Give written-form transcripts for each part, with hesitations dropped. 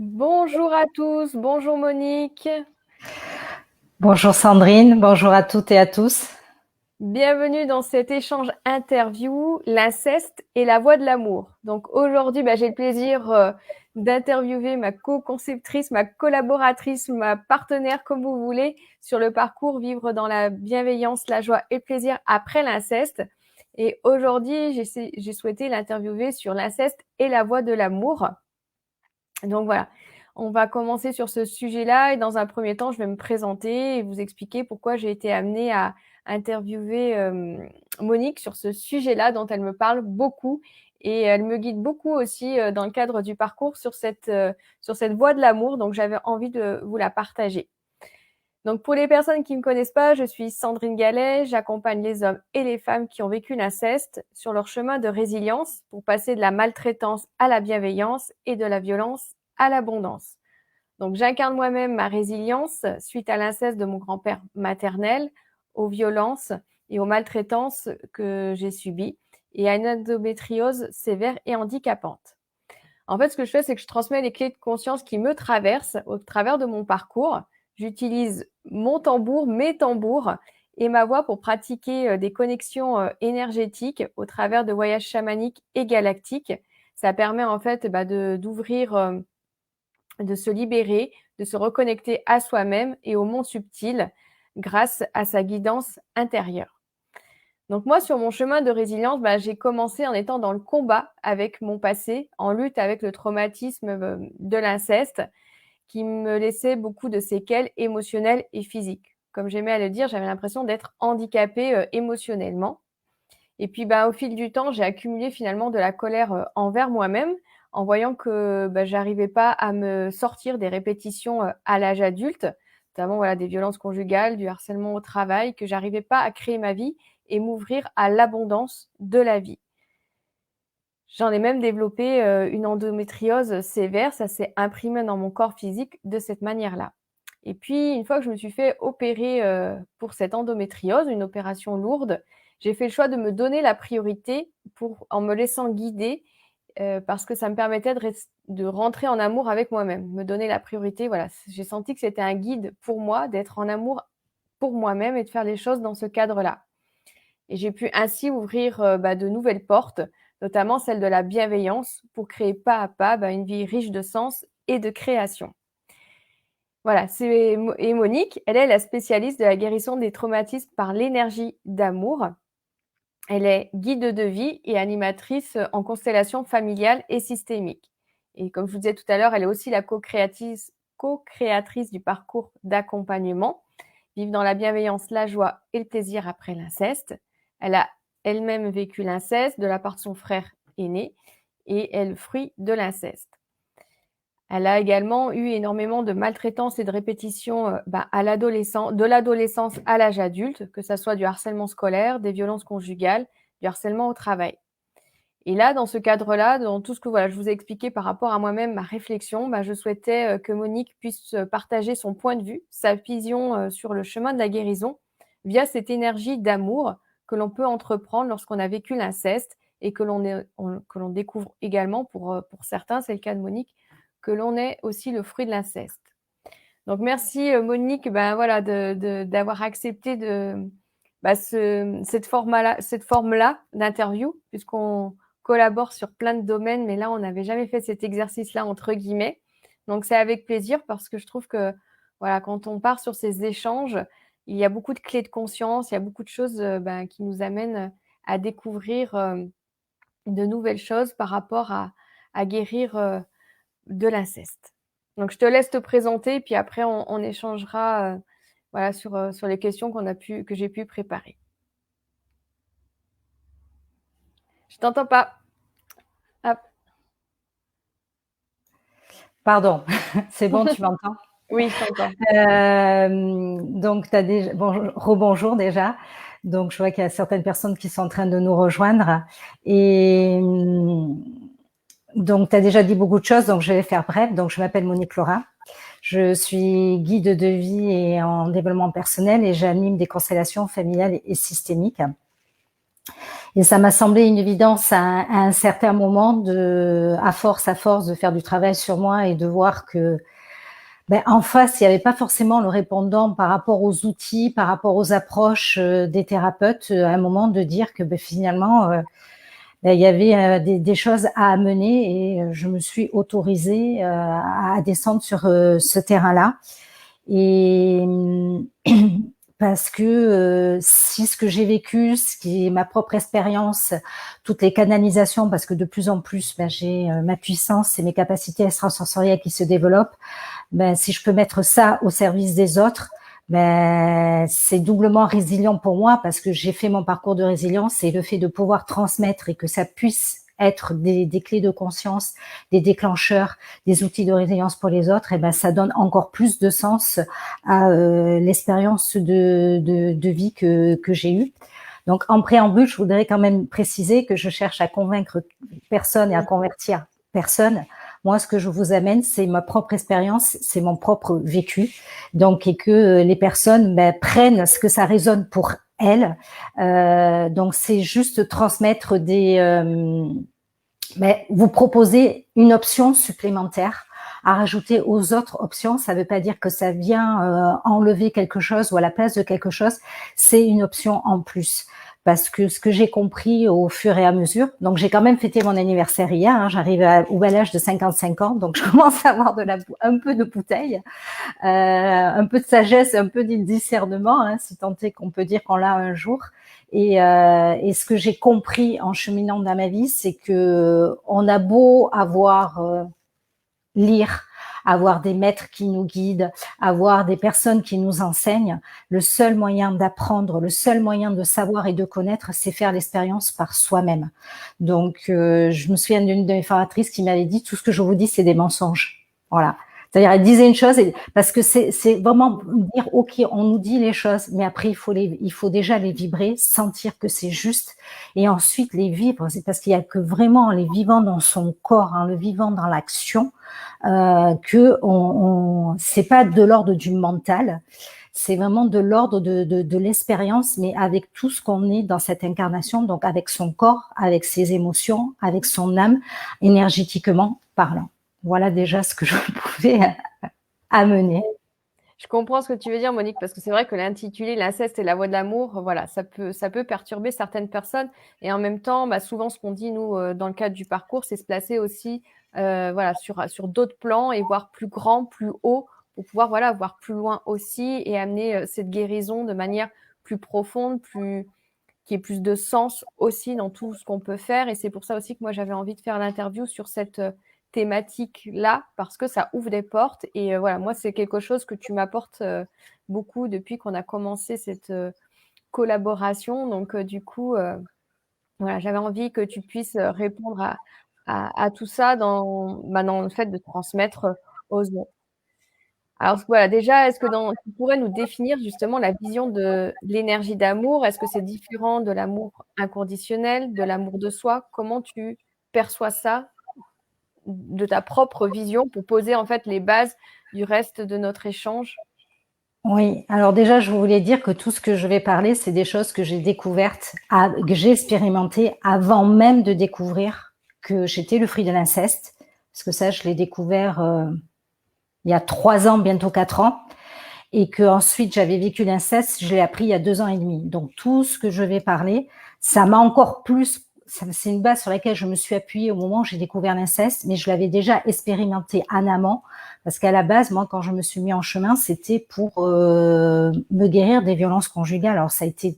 Bonjour à tous, bonjour Monique. Bonjour Sandrine, bonjour à toutes et à tous. Bienvenue dans cet échange interview, l'inceste et la voix de l'amour. Donc aujourd'hui, j'ai le plaisir d'interviewer ma co-conceptrice, ma collaboratrice, ma partenaire, comme vous voulez, sur le parcours Vivre dans la bienveillance, la joie et le plaisir après l'inceste. Et aujourd'hui, j'ai souhaité l'interviewer sur l'inceste et la voix de l'amour. Donc voilà, on va commencer sur ce sujet-là et dans un premier temps, je vais me présenter et vous expliquer pourquoi j'ai été amenée à interviewer Monique sur ce sujet-là dont elle me parle beaucoup et elle me guide beaucoup aussi dans le cadre du parcours sur cette voie de l'amour. Donc j'avais envie de vous la partager. Donc pour les personnes qui ne me connaissent pas, je suis Sandrine Gallet, j'accompagne les hommes et les femmes qui ont vécu l'inceste sur leur chemin de résilience pour passer de la maltraitance à la bienveillance et de la violence à l'abondance. Donc j'incarne moi-même ma résilience suite à l'inceste de mon grand-père maternel, aux violences et aux maltraitances que j'ai subies et à une endométriose sévère et handicapante. En fait, ce que je fais, c'est que je transmets les clés de conscience qui me traversent au travers de mon parcours. J'utilise mon tambour, mes tambours et ma voix pour pratiquer des connexions énergétiques au travers de voyages chamaniques et galactiques. Ça permet en fait d'ouvrir, de se libérer, de se reconnecter à soi-même et au monde subtil grâce à sa guidance intérieure. Donc moi, sur mon chemin de résilience, j'ai commencé en étant dans le combat avec mon passé, en lutte avec le traumatisme de l'inceste, qui me laissait beaucoup de séquelles émotionnelles et physiques. Comme j'aimais à le dire, j'avais l'impression d'être handicapée émotionnellement. Et puis, au fil du temps, j'ai accumulé finalement de la colère envers moi-même, en voyant que j'arrivais pas à me sortir des répétitions à l'âge adulte, notamment voilà des violences conjugales, du harcèlement au travail, que j'arrivais pas à créer ma vie et m'ouvrir à l'abondance de la vie. J'en ai même développé une endométriose sévère, ça s'est imprimé dans mon corps physique de cette manière-là. Et puis, une fois que je me suis fait opérer pour cette endométriose, une opération lourde, j'ai fait le choix de me donner la priorité en me laissant guider parce que ça me permettait de rentrer en amour avec moi-même, me donner la priorité. Voilà, j'ai senti que c'était un guide pour moi d'être en amour pour moi-même et de faire les choses dans ce cadre-là. Et j'ai pu ainsi ouvrir de nouvelles portes, notamment celle de la bienveillance, pour créer pas à pas une vie riche de sens et de création. Voilà, et Monique, elle est la spécialiste de la guérison des traumatismes par l'énergie d'amour. Elle est guide de vie et animatrice en constellation familiale et systémique. Et comme je vous disais tout à l'heure, elle est aussi la co-créatrice du parcours d'accompagnement, Vivre dans la bienveillance, la joie et le plaisir après l'inceste. Elle a elle-même vécu l'inceste de la part de son frère aîné et est le fruit de l'inceste. Elle a également eu énormément de maltraitance et de répétitions de l'adolescence à l'âge adulte, que ce soit du harcèlement scolaire, des violences conjugales, du harcèlement au travail. Et là, dans ce cadre-là, dans tout ce que je vous ai expliqué par rapport à moi-même, ma réflexion, je souhaitais que Monique puisse partager son point de vue, sa vision sur le chemin de la guérison via cette énergie d'amour que l'on peut entreprendre lorsqu'on a vécu l'inceste et que l'on découvre également pour certains, c'est le cas de Monique, que l'on est aussi le fruit de l'inceste. Donc merci Monique, d'avoir accepté cette forme-là d'interview, puisqu'on collabore sur plein de domaines, mais là on n'avait jamais fait cet exercice-là entre guillemets. Donc c'est avec plaisir parce que je trouve que voilà, quand on part sur ces échanges, il y a beaucoup de clés de conscience, il y a beaucoup de choses qui nous amènent à découvrir de nouvelles choses par rapport à guérir de l'inceste. Donc je te laisse te présenter, puis après on échangera sur les questions que j'ai pu préparer. Je t'entends pas. Hop. Pardon, c'est bon, tu m'entends? Oui, je t'entends. Donc, rebonjour déjà. Donc, je vois qu'il y a certaines personnes qui sont en train de nous rejoindre. Et donc, tu as déjà dit beaucoup de choses, donc je vais faire bref. Donc, je m'appelle Monique Laura. Je suis guide de vie et en développement personnel et j'anime des constellations familiales et systémiques. Et ça m'a semblé une évidence à un certain moment à force de faire du travail sur moi et de voir que, en face, il n'y avait pas forcément le répondant par rapport aux outils, par rapport aux approches des thérapeutes, à un moment de dire que finalement, il y avait des choses à amener et je me suis autorisée à descendre sur ce terrain-là. Et parce que si ce que j'ai vécu, ce qui est ma propre expérience, toutes les canalisations, parce que de plus en plus, j'ai ma puissance et mes capacités extrasensorielles qui se développent, si je peux mettre ça au service des autres, c'est doublement résilient pour moi parce que j'ai fait mon parcours de résilience et le fait de pouvoir transmettre et que ça puisse être des clés de conscience, des déclencheurs, des outils de résilience pour les autres, et ça donne encore plus de sens à l'expérience de vie que j'ai eue. Donc, en préambule, je voudrais quand même préciser que je cherche à convaincre personne et à convertir personne. Moi, ce que je vous amène, c'est ma propre expérience, c'est mon propre vécu. Donc, et que les personnes prennent ce que ça résonne pour elles. Donc, c'est juste transmettre vous proposer une option supplémentaire à rajouter aux autres options. Ça ne veut pas dire que ça vient enlever quelque chose ou à la place de quelque chose. C'est une option en plus. Parce que ce que j'ai compris au fur et à mesure, donc j'ai quand même fêté mon anniversaire hier, j'arrive au bel âge de 55 ans, donc je commence à avoir un peu de bouteille, un peu de sagesse, un peu de discernement, si tant est qu'on peut dire qu'on l'a un jour. Et ce que j'ai compris en cheminant dans ma vie, c'est que on a beau lire, avoir des maîtres qui nous guident, avoir des personnes qui nous enseignent, le seul moyen d'apprendre, le seul moyen de savoir et de connaître, c'est faire l'expérience par soi-même. Donc, je me souviens d'une de mes formatrices qui m'avait dit, tout ce que je vous dis, c'est des mensonges. Voilà. C'est-à-dire, elle disait une chose, parce que c'est vraiment dire, ok, on nous dit les choses, mais après, il faut déjà les vibrer, sentir que c'est juste, et ensuite les vivre. C'est parce qu'il y a que vraiment en les vivant dans son corps, en le vivant dans l'action, que c'est pas de l'ordre du mental, c'est vraiment de l'ordre de l'expérience, mais avec tout ce qu'on est dans cette incarnation, donc avec son corps, avec ses émotions, avec son âme, énergétiquement parlant. Voilà déjà ce que je pouvais amener. Je comprends ce que tu veux dire, Monique, parce que c'est vrai que l'intitulé l'inceste et la voie de l'amour, voilà, ça peut perturber certaines personnes. Et en même temps, souvent, ce qu'on dit, nous, dans le cadre du parcours, c'est se placer aussi voilà, sur d'autres plans et voir plus grand, plus haut, pour pouvoir voilà, voir plus loin aussi et amener cette guérison de manière plus profonde, qui ait plus de sens aussi dans tout ce qu'on peut faire. Et c'est pour ça aussi que moi, j'avais envie de faire l'interview sur cette thématique-là, parce que ça ouvre des portes. Et voilà, moi, c'est quelque chose que tu m'apportes beaucoup depuis qu'on a commencé cette collaboration. Donc, du coup, voilà, j'avais envie que tu puisses répondre à tout ça dans le fait de transmettre aux autres. Alors voilà, déjà, est-ce que tu pourrais nous définir justement la vision de l'énergie d'amour? Est-ce que c'est différent de l'amour inconditionnel, de l'amour de soi? Comment tu perçois ça de ta propre vision pour poser en fait les bases du reste de notre échange? Oui, alors déjà, je voulais dire que tout ce que je vais parler, c'est des choses que j'ai découvertes, que j'ai expérimentées avant même de découvrir que j'étais le fruit de l'inceste. Parce que ça, je l'ai découvert il y a 3 ans, bientôt 4 ans. Et que ensuite j'avais vécu l'inceste, je l'ai appris il y a 2 ans et demi. Donc tout ce que je vais parler, ça m'a encore plus, c'est une base sur laquelle je me suis appuyée au moment où j'ai découvert l'inceste, mais je l'avais déjà expérimenté en amont, parce qu'à la base, moi, quand je me suis mis en chemin, c'était pour me guérir des violences conjugales. Alors ça a été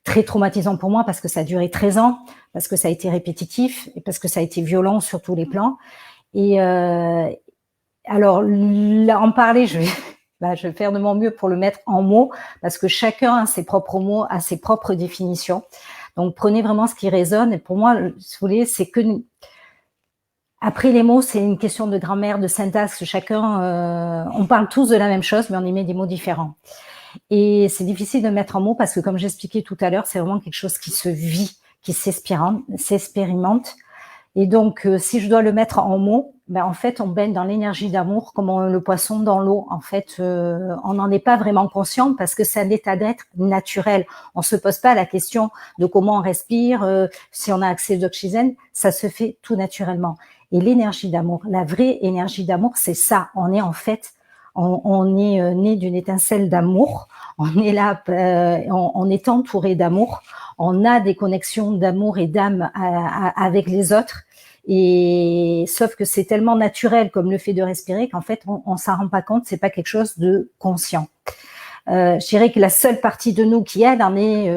très traumatisant pour moi parce que ça a duré 13 ans, parce que ça a été répétitif et parce que ça a été violent sur tous les plans. Et alors là, en parler, je vais faire de mon mieux pour le mettre en mots, parce que chacun a ses propres mots, a ses propres définitions. Donc, prenez vraiment ce qui résonne. Et pour moi, si vous voulez, c'est que après les mots, c'est une question de grammaire, de syntaxe. Chacun, on parle tous de la même chose, mais on y met des mots différents. Et c'est difficile de mettre en mots parce que, comme j'expliquais tout à l'heure, c'est vraiment quelque chose qui se vit, qui s'expérimente. Et donc, si je dois le mettre en mots, ben en fait, on baigne dans l'énergie d'amour comme le poisson dans l'eau. En fait, on n'en est pas vraiment conscient parce que c'est un état d'être naturel. On se pose pas la question de comment on respire, si on a accès d'oxygène, ça se fait tout naturellement. Et l'énergie d'amour, la vraie énergie d'amour, c'est ça. On est en fait, on est né d'une étincelle d'amour. On est là, on est entouré d'amour. On a des connexions d'amour et d'âme avec les autres. Et sauf que c'est tellement naturel comme le fait de respirer qu'en fait on s'en rend pas compte, c'est pas quelque chose de conscient. Je dirais que la seule partie de nous qui elle en est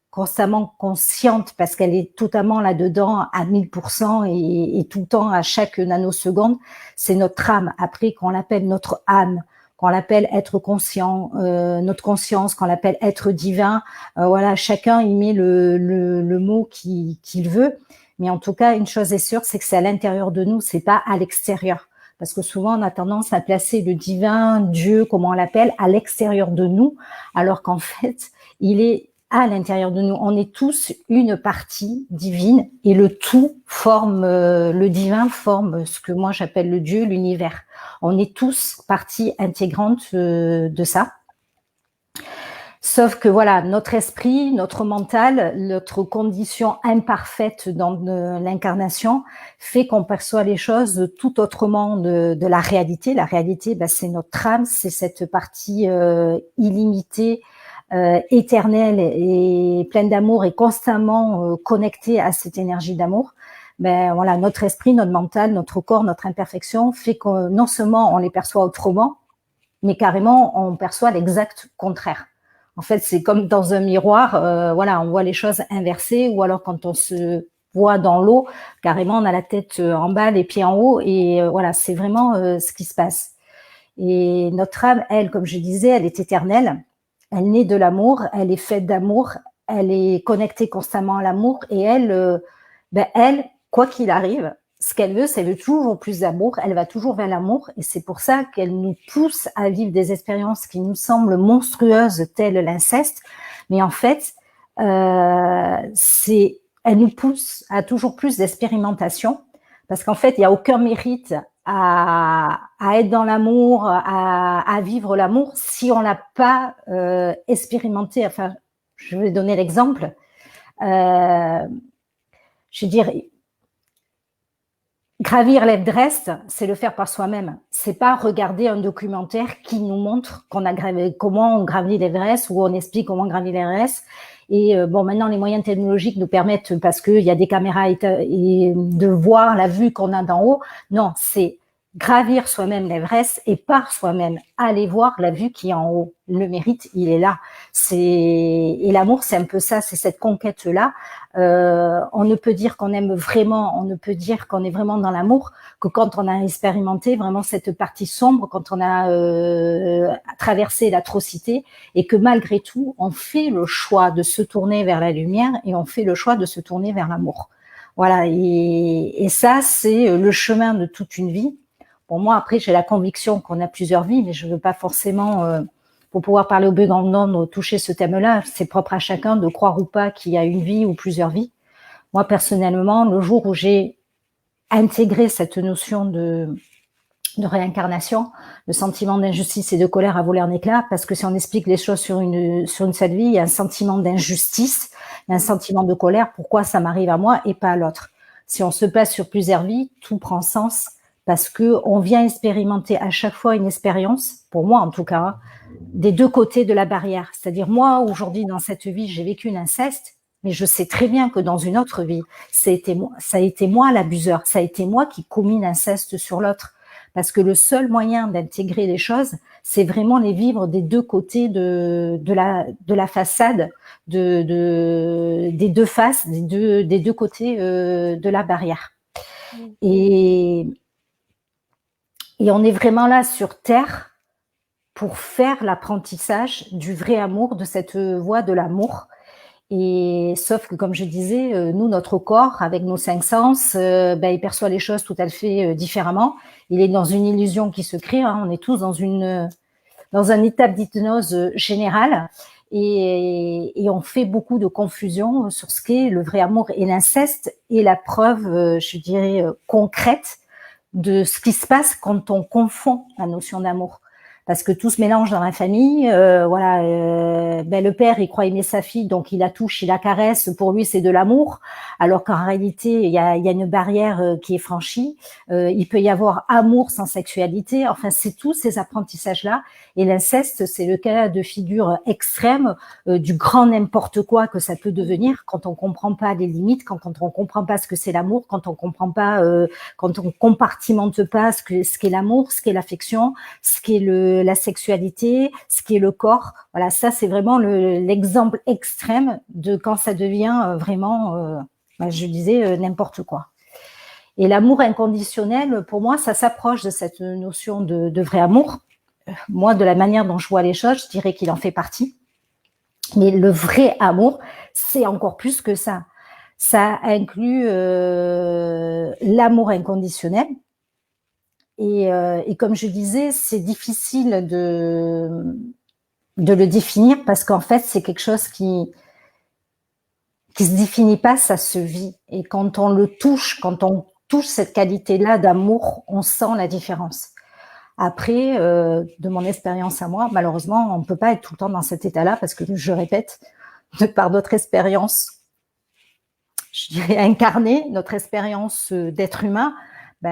constamment consciente parce qu'elle est totalement là-dedans à 1000% et tout le temps à chaque nanoseconde, c'est notre âme. Après qu'on l'appelle notre âme, qu'on l'appelle être conscient, notre conscience, qu'on l'appelle être divin, voilà, chacun y met le mot qu'il veut. Mais en tout cas, une chose est sûre, c'est que c'est à l'intérieur de nous, c'est pas à l'extérieur. Parce que souvent, on a tendance à placer le divin, Dieu, comment on l'appelle, à l'extérieur de nous, alors qu'en fait, il est à l'intérieur de nous. On est tous une partie divine et le tout forme, le divin forme ce que moi j'appelle le Dieu, l'univers. On est tous partie intégrante de ça. Sauf que voilà, notre esprit, notre mental, notre condition imparfaite dans l'incarnation fait qu'on perçoit les choses tout autrement de la réalité. La réalité, ben, c'est notre âme, c'est cette partie illimitée, éternelle et pleine d'amour et constamment connectée à cette énergie d'amour. Ben voilà, notre esprit, notre mental, notre corps, notre imperfection fait que non seulement on les perçoit autrement, mais carrément on perçoit l'exact contraire. En fait, c'est comme dans un miroir, voilà, on voit les choses inversées, ou alors quand on se voit dans l'eau, carrément, on a la tête en bas, les pieds en haut, et voilà, c'est vraiment ce qui se passe. Et notre âme, elle, comme je disais, elle est éternelle, elle naît de l'amour, elle est faite d'amour, elle est connectée constamment à l'amour, et elle, elle, quoi qu'il arrive, ce qu'elle veut, c'est toujours plus d'amour, elle va toujours vers l'amour, et c'est pour ça qu'elle nous pousse à vivre des expériences qui nous semblent monstrueuses, telles l'inceste, mais en fait, elle nous pousse à toujours plus d'expérimentation, parce qu'en fait, il n'y a aucun mérite à être dans l'amour, à vivre l'amour, si on l'a pas expérimenté. Enfin, je vais donner l'exemple. Je veux dire, gravir l'Everest, c'est le faire par soi-même. C'est pas regarder un documentaire qui nous montre qu'on a gravé, comment on gravit l'Everest, ou on explique comment gravir l'Everest. Et bon, maintenant les moyens technologiques nous permettent, parce qu'il y a des caméras et de voir la vue qu'on a d'en haut. Non, c'est gravir soi-même l'Everest et par soi-même aller voir la vue qui est en haut. Le mérite, il est là. Et l'amour, c'est un peu ça, c'est cette conquête-là. On ne peut dire qu'on aime vraiment, on ne peut dire qu'on est vraiment dans l'amour que quand on a expérimenté vraiment cette partie sombre, quand on a traversé l'atrocité, et que malgré tout, on fait le choix de se tourner vers la lumière et on fait le choix de se tourner vers l'amour. Voilà, et ça, c'est le chemin de toute une vie. Pour moi, après, j'ai la conviction qu'on a plusieurs vies, mais je ne veux pas forcément, pour pouvoir parler au plus grand nombre, toucher ce thème-là. C'est propre à chacun de croire ou pas qu'il y a une vie ou plusieurs vies. Moi, personnellement, le jour où j'ai intégré cette notion de réincarnation, le sentiment d'injustice et de colère a volé en éclats, parce que si on explique les choses sur une seule vie, il y a un sentiment d'injustice, il y a un sentiment de colère. Pourquoi ça m'arrive à moi et pas à l'autre? Si on se place sur plusieurs vies, tout prend sens, parce que on vient expérimenter à chaque fois une expérience, pour moi en tout cas, des deux côtés de la barrière. C'est-à-dire, moi, aujourd'hui, dans cette vie, j'ai vécu un inceste, mais je sais très bien que dans une autre vie, ça a été moi l'abuseur, ça a été moi qui commis l'inceste sur l'autre. Parce que le seul moyen d'intégrer les choses, c'est vraiment les vivre des deux côtés de la façade, des deux faces, des deux côtés de la barrière. Et on est vraiment là sur Terre pour faire l'apprentissage du vrai amour, de cette voie de l'amour. Et sauf que, comme je disais, nous, notre corps, avec nos 5 sens, il perçoit les choses tout à fait différemment. Il est dans une illusion qui se crée. Hein. On est tous dans un état d'hypnose générale. et on fait beaucoup de confusion sur ce qu'est le vrai amour. Et l'inceste est la preuve, je dirais, concrète de ce qui se passe quand on confond la notion d'amour. Parce que tout se mélange dans la famille. Le père, il croit aimer sa fille, donc il la touche, il la caresse. Pour lui, c'est de l'amour. Alors qu'en réalité, il y a une barrière qui est franchie. Il peut y avoir amour sans sexualité. Enfin, c'est tous ces apprentissages-là. Et l'inceste, c'est le cas de figure extrême du grand n'importe quoi que ça peut devenir quand on comprend pas les limites, quand on comprend pas ce que c'est l'amour, quand on comprend pas, quand on compartimente pas ce qu'est l'amour, ce qu'est l'affection, ce qu'est la sexualité, ce qui est le corps. Voilà, ça c'est vraiment l'exemple extrême de quand ça devient vraiment, je disais, n'importe quoi. Et l'amour inconditionnel, pour moi, ça s'approche de cette notion de vrai amour. Moi, de la manière dont je vois les choses, je dirais qu'il en fait partie. Mais le vrai amour, c'est encore plus que ça. Ça inclut l'amour inconditionnel. Et comme je disais, c'est difficile de le définir parce qu'en fait, c'est quelque chose qui se définit pas, ça se vit. Et quand on le touche, quand on touche cette qualité-là d'amour, on sent la différence. Après, de mon expérience à moi, malheureusement, on peut pas être tout le temps dans cet état-là parce que, je répète, de par notre expérience, je dirais incarnée, notre expérience d'être humain, il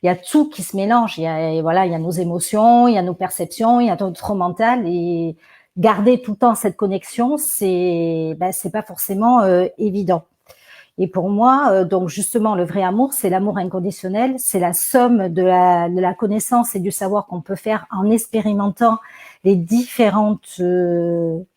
y a tout qui se mélange. Il y a nos émotions, il y a nos perceptions, il y a notre mental, et garder tout le temps cette connexion, c'est pas forcément évident. Et pour moi, donc justement, le vrai amour, c'est l'amour inconditionnel, c'est la somme de la connaissance et du savoir qu'on peut faire en expérimentant les différents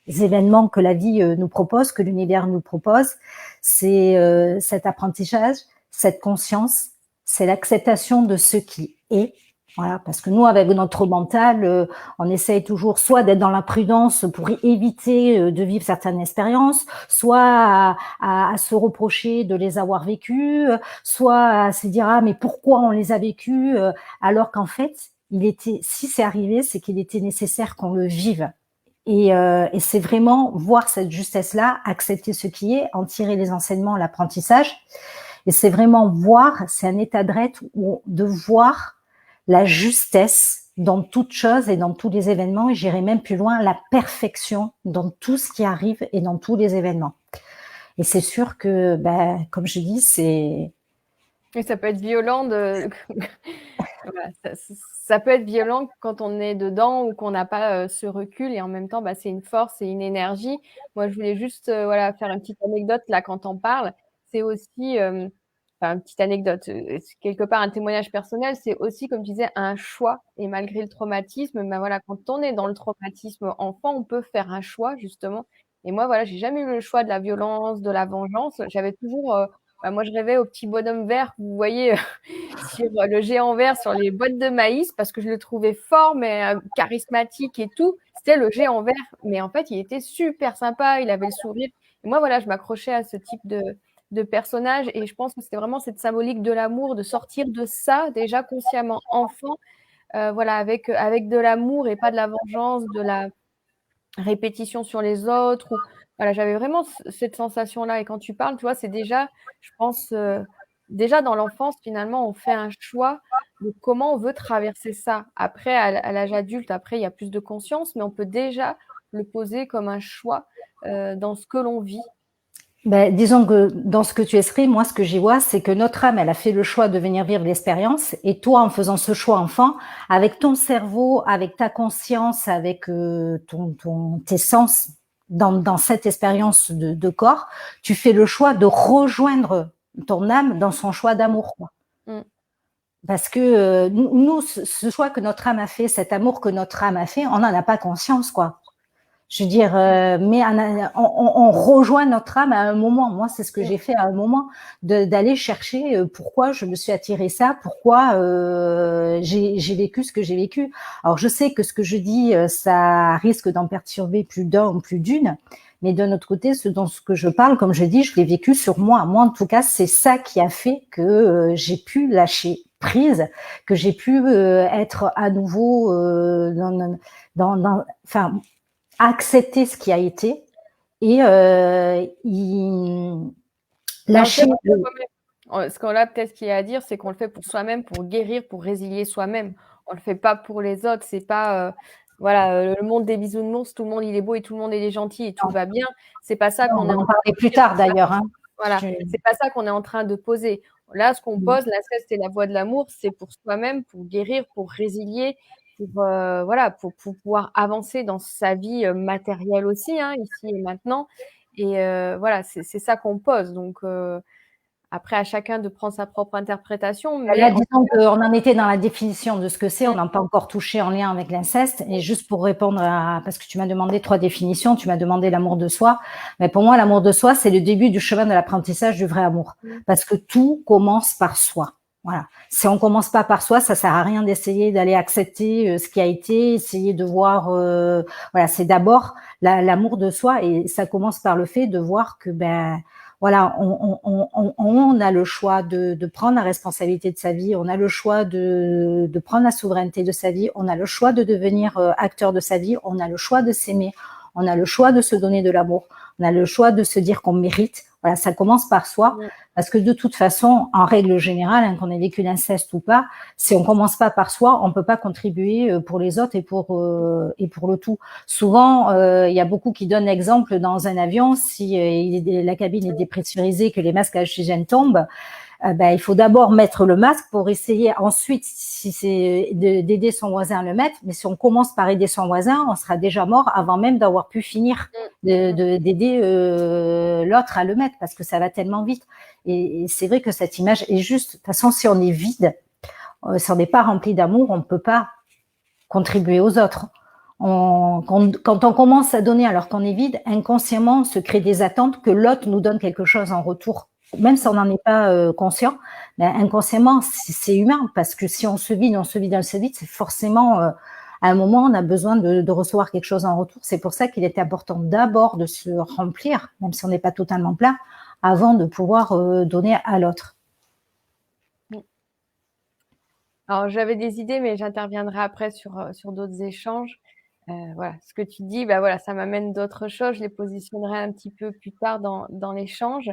événements que la vie nous propose, que l'univers nous propose. C'est cet apprentissage, cette conscience, c'est l'acceptation de ce qui est. Voilà, parce que nous, avec notre mental, on essaye toujours soit d'être dans la prudence pour éviter de vivre certaines expériences, soit à se reprocher de les avoir vécues, soit à se dire ah mais pourquoi on les a vécues, alors qu'en fait, si c'est arrivé, c'est qu'il était nécessaire qu'on le vive. Et c'est vraiment voir cette justesse-là, accepter ce qui est, en tirer les enseignements, l'apprentissage. Et c'est vraiment voir, c'est un état de voir la justesse dans toute chose et dans tous les événements, et j'irai même plus loin, la perfection dans tout ce qui arrive et dans tous les événements. Et c'est sûr que, comme je dis, c'est... Et ça peut être violent voilà, ça peut être violent quand on est dedans ou qu'on n'a pas ce recul, et en même temps, c'est une force et une énergie. Moi, je voulais juste faire une petite anecdote là quand on parle. C'est aussi une petite anecdote, quelque part un témoignage personnel, c'est aussi, comme tu disais, un choix. Et malgré le traumatisme, voilà, quand on est dans le traumatisme enfant, on peut faire un choix, justement. Et moi, voilà, j'ai jamais eu le choix de la violence, de la vengeance. J'avais toujours, moi, je rêvais au petit bonhomme vert, vous voyez, sur le géant vert, sur les boîtes de maïs, parce que je le trouvais fort, mais charismatique et tout. C'était le géant vert. Mais en fait, il était super sympa, il avait le sourire. Et moi, voilà, je m'accrochais à ce type de personnage, et je pense que c'était vraiment cette symbolique de l'amour, de sortir de ça déjà consciemment enfant, voilà, avec de l'amour et pas de la vengeance, de la répétition sur les autres. Ou voilà, j'avais vraiment cette sensation-là. Et quand tu parles, tu vois, c'est déjà, je pense, déjà dans l'enfance, finalement, on fait un choix de comment on veut traverser ça. Après, à l'âge adulte, après, il y a plus de conscience, mais on peut déjà le poser comme un choix dans ce que l'on vit. Disons que dans ce que tu exprimes, moi, ce que j'y vois, c'est que notre âme, elle a fait le choix de venir vivre l'expérience. Et toi, en faisant ce choix enfant, avec ton cerveau, avec ta conscience, avec tes sens dans cette expérience de corps, tu fais le choix de rejoindre ton âme dans son choix d'amour, quoi. Parce que nous, ce choix que notre âme a fait, cet amour que notre âme a fait, on n'en a pas conscience, quoi. Je veux dire, mais on rejoint notre âme à un moment. Moi, c'est ce que j'ai fait à un moment, d'aller chercher pourquoi je me suis attirée ça, pourquoi j'ai vécu ce que j'ai vécu. Alors, je sais que ce que je dis, ça risque d'en perturber plus d'un ou plus d'une, mais d'un autre côté, ce dont que je parle, comme je dis, je l'ai vécu sur moi. Moi, en tout cas, c'est ça qui a fait que j'ai pu lâcher prise, que j'ai pu être à nouveau enfin, accepter ce qui a été et lâcher. Ce qu'on a peut-être qu'il y a à dire, c'est qu'on le fait pour soi-même, pour guérir, pour résilier soi-même. On le fait pas pour les autres. C'est pas le monde des bisounours, tout le monde il est beau et tout le monde il est gentil et tout va bien. C'est pas ça qu'on est en parler plus tard d'ailleurs. Hein. Voilà, c'est pas ça qu'on est en train de poser. Là, ce qu'on pose, l'inceste et la voie de l'amour, c'est pour soi-même, pour guérir, pour résilier, pour pouvoir avancer dans sa vie matérielle aussi, hein, ici et maintenant. Et c'est ça qu'on pose. Donc après, à chacun de prendre sa propre interprétation. Mais là, disons qu'on en était dans la définition de ce que c'est, on n'a pas encore touché en lien avec l'inceste. Et juste pour répondre parce que tu m'as demandé 3 définitions, tu m'as demandé l'amour de soi. Mais pour moi, l'amour de soi, c'est le début du chemin de l'apprentissage du vrai amour. Parce que tout commence par soi. Voilà. Si on commence pas par soi, ça sert à rien d'essayer d'aller accepter ce qui a été, essayer de voir. Voilà, c'est d'abord l'amour de soi et ça commence par le fait de voir que voilà, on a le choix de prendre la responsabilité de sa vie, on a le choix de prendre la souveraineté de sa vie, on a le choix de devenir acteur de sa vie, on a le choix de s'aimer, on a le choix de se donner de l'amour, on a le choix de se dire qu'on mérite. Voilà, ça commence par soi, parce que de toute façon, en règle générale, qu'on ait vécu l'inceste ou pas, si on commence pas par soi, on peut pas contribuer pour les autres et pour le tout. Souvent, il y a beaucoup qui donnent l'exemple dans un avion, si la cabine est dépressurisée, que les masques à oxygène tombent, il faut d'abord mettre le masque pour essayer ensuite, si c'est d'aider son voisin à le mettre. Mais si on commence par aider son voisin, on sera déjà mort avant même d'avoir pu finir d'aider l'autre à le mettre, parce que ça va tellement vite. Et c'est vrai que cette image est juste. De toute façon, si on est vide, si on n'est pas rempli d'amour, on ne peut pas contribuer aux autres. Quand on commence à donner alors qu'on est vide, inconsciemment, on se crée des attentes que l'autre nous donne quelque chose en retour. Même si on n'en est pas conscient, inconsciemment, c'est humain, parce que si on se vide, c'est forcément, à un moment, on a besoin de recevoir quelque chose en retour. C'est pour ça qu'il est important d'abord de se remplir, même si on n'est pas totalement plein, avant de pouvoir donner à l'autre. Alors, j'avais des idées, mais j'interviendrai après sur d'autres échanges. Voilà, ce que tu dis, ça m'amène d'autres choses. Je les positionnerai un petit peu plus tard dans l'échange.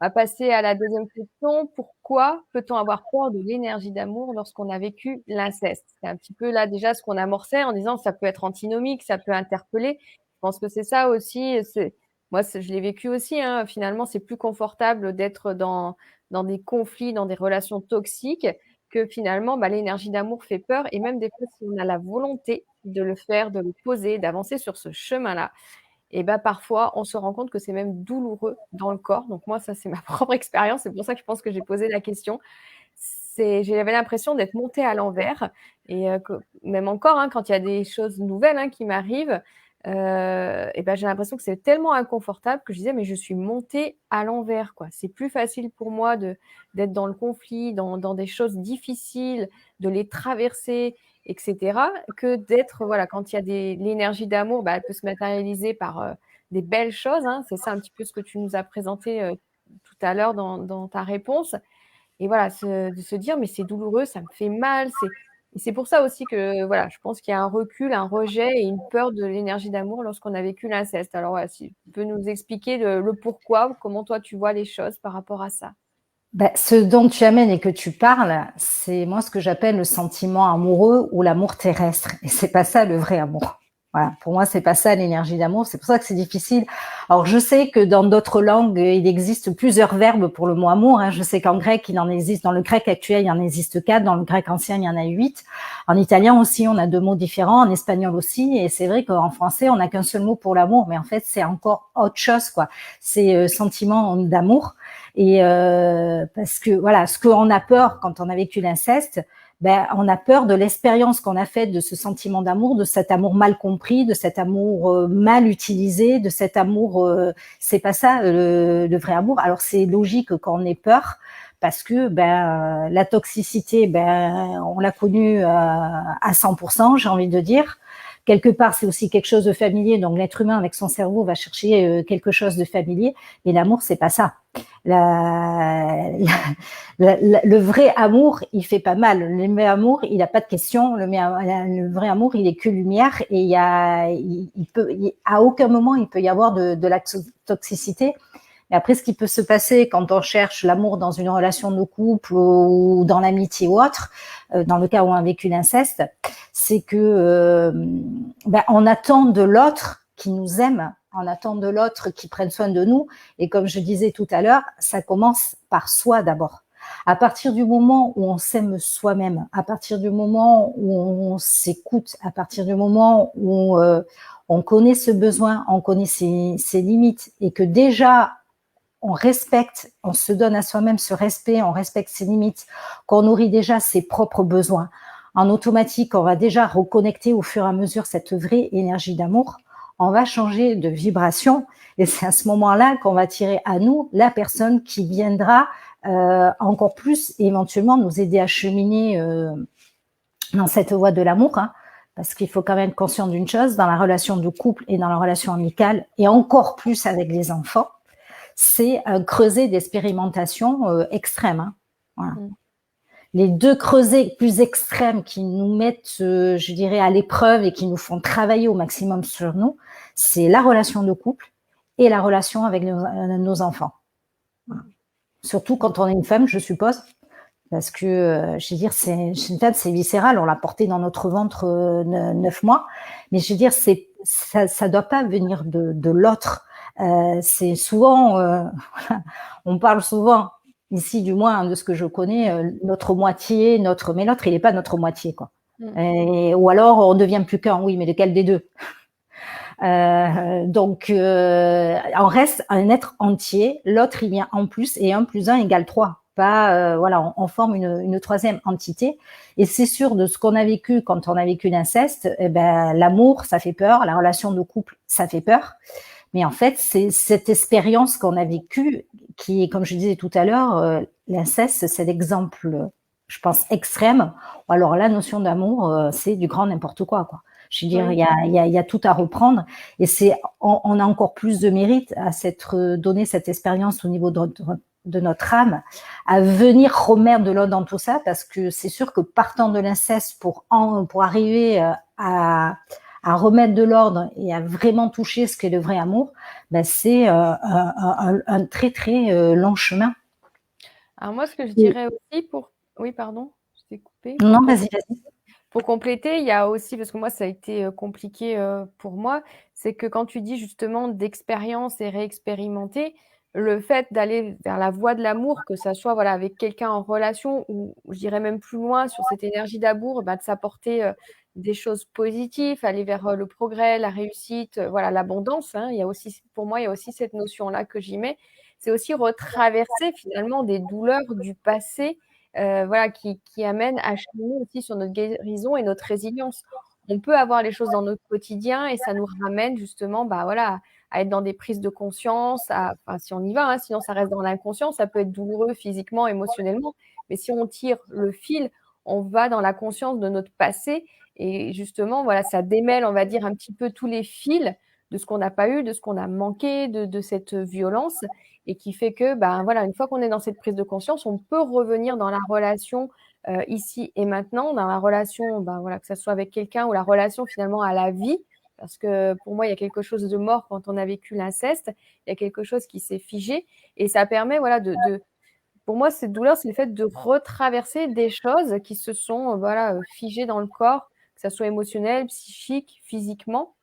On va passer à la deuxième question. Pourquoi peut-on avoir peur de l'énergie d'amour lorsqu'on a vécu l'inceste? C'est un petit peu là déjà ce qu'on amorçait en disant que ça peut être antinomique, ça peut interpeller. Je pense que c'est ça aussi. Moi, je l'ai vécu aussi. Hein. Finalement, c'est plus confortable d'être dans des conflits, dans des relations toxiques, que finalement, l'énergie d'amour fait peur. Et même des fois, si on a la volonté de le faire, de le poser, d'avancer sur ce chemin-là, et parfois, on se rend compte que c'est même douloureux dans le corps. Donc moi, ça, c'est ma propre expérience. C'est pour ça que je pense que j'ai posé la question. J'avais l'impression d'être montée à l'envers. Et même encore, hein, quand il y a des choses nouvelles qui m'arrivent, j'ai l'impression que c'est tellement inconfortable que je disais, mais je suis montée à l'envers, quoi. C'est plus facile pour moi d'être dans le conflit, dans des choses difficiles, de les traverser, etc., que d'être, quand il y a l'énergie d'amour, elle peut se matérialiser par des belles choses, hein. C'est ça un petit peu ce que tu nous as présenté tout à l'heure dans ta réponse. Et voilà, de se dire, mais c'est douloureux, ça me fait mal, et c'est pour ça aussi que, je pense qu'il y a un recul, un rejet et une peur de l'énergie d'amour lorsqu'on a vécu l'inceste. Alors, si tu peux nous expliquer le pourquoi, comment toi tu vois les choses par rapport à ça. Ce dont tu amènes et que tu parles, c'est moi ce que j'appelle le sentiment amoureux ou l'amour terrestre. Et c'est pas ça le vrai amour. Voilà, pour moi, c'est pas ça l'énergie d'amour. C'est pour ça que c'est difficile. Alors, je sais que dans d'autres langues, il existe plusieurs verbes pour le mot amour. Hein. Je sais qu'en grec, il en existe. Dans le grec actuel, il en existe 4. Dans le grec ancien, il y en a 8. En italien aussi, on a 2 mots différents. En espagnol aussi. Et c'est vrai qu'en français, on n'a qu'un seul mot pour l'amour. Mais en fait, c'est encore autre chose, quoi. C'est sentiment d'amour. Et parce que voilà, ce qu'on a peur quand on a vécu l'inceste, on a peur de l'expérience qu'on a faite de ce sentiment d'amour, de cet amour mal compris, de cet amour mal utilisé, de cet amour. C'est pas ça le vrai amour. Alors c'est logique qu'on ait peur parce que la toxicité, on l'a connue à 100%, j'ai envie de dire. quelque part, c'est aussi quelque chose de familier. Donc, l'être humain, avec son cerveau, va chercher quelque chose de familier. Mais l'amour, c'est pas ça. Le vrai amour, il fait pas mal. Le vrai amour, il n'a pas de question. Le vrai amour, il est que lumière. Et à aucun moment, il peut y avoir de la toxicité. Et après, ce qui peut se passer quand on cherche l'amour dans une relation de couple ou dans l'amitié ou autre, dans le cas où on a vécu l'inceste, c'est que on attend de l'autre qui nous aime, on attend de l'autre qui prenne soin de nous. Et comme je disais tout à l'heure, ça commence par soi d'abord. À partir du moment où on s'aime soi-même, à partir du moment où on s'écoute, à partir du moment où on connaît ce besoin, on connaît ses limites et que déjà on respecte, on se donne à soi-même ce respect, on respecte ses limites, qu'on nourrit déjà ses propres besoins. En automatique, on va déjà reconnecter au fur et à mesure cette vraie énergie d'amour. On va changer de vibration et c'est à ce moment-là qu'on va tirer à nous la personne qui viendra encore plus éventuellement nous aider à cheminer dans cette voie de l'amour. Parce qu'il faut quand même être conscient d'une chose, dans la relation de couple et dans la relation amicale, et encore plus avec les enfants, c'est un creuset d'expérimentation extrême. Voilà. Les deux creusets plus extrêmes qui nous mettent, je dirais, à l'épreuve et qui nous font travailler au maximum sur nous, c'est la relation de couple et la relation avec nos enfants. Voilà. Surtout quand on est une femme, je suppose, parce que, je veux dire, c'est viscéral, on l'a porté dans notre ventre 9 mois, mais je veux dire, ça doit pas venir de l'autre. C'est souvent, on parle souvent, ici du moins de ce que je connais, notre moitié, mais l'autre il n'est pas notre moitié, quoi. Ou alors on devient plus qu'un, oui, mais lequel des deux? Donc on reste un être entier, l'autre il vient en plus et 1 + 1 = 3. Pas voilà, on forme une troisième entité. Et c'est sûr, de ce qu'on a vécu quand on a vécu l'inceste, l'amour ça fait peur, la relation de couple ça fait peur. Mais en fait, c'est cette expérience qu'on a vécue qui est, comme je disais tout à l'heure, l'inceste, c'est l'exemple, je pense, extrême. Alors la notion d'amour, c'est du grand n'importe quoi. Je veux dire, il y a tout à reprendre. Et on a encore plus de mérite à s'être donné cette expérience au niveau de notre âme, à venir remettre de l'ordre dans tout ça, parce que c'est sûr que partant de l'inceste pour arriver à remettre de l'ordre et à vraiment toucher ce qu'est le vrai amour, c'est un très très long chemin. Alors moi, ce que je dirais aussi pour... Oui, pardon, je t'ai coupé. Non, vas-y. Pour compléter, il y a aussi, parce que moi, ça a été compliqué pour moi, c'est que quand tu dis justement d'expérience et réexpérimenter, le fait d'aller vers la voie de l'amour, que ça soit voilà, avec quelqu'un en relation, ou je dirais même plus loin sur cette énergie d'amour, de s'apporter des choses positives, aller vers le progrès, la réussite, voilà, l'abondance. Il y a aussi, pour moi, il y a aussi cette notion-là que j'y mets. C'est aussi retraverser finalement des douleurs du passé voilà, qui amène à cheminer aussi sur notre guérison et notre résilience. On peut avoir les choses dans notre quotidien et ça nous ramène justement voilà, à être dans des prises de conscience, si on y va, sinon ça reste dans l'inconscient, ça peut être douloureux physiquement, émotionnellement, mais si on tire le fil, on va dans la conscience de notre passé et justement, voilà, ça démêle, on va dire, un petit peu tous les fils de ce qu'on n'a pas eu, de ce qu'on a manqué, de cette violence et qui fait que, voilà, une fois qu'on est dans cette prise de conscience, on peut revenir dans la relation ici et maintenant, dans la relation, voilà, que ce soit avec quelqu'un ou la relation finalement à la vie, parce que pour moi, il y a quelque chose de mort quand on a vécu l'inceste, il y a quelque chose qui s'est figé et ça permet, voilà, pour moi, cette douleur, c'est le fait de retraverser des choses qui se sont, voilà, figées dans le corps, que ce soit émotionnel, psychique, physiquement,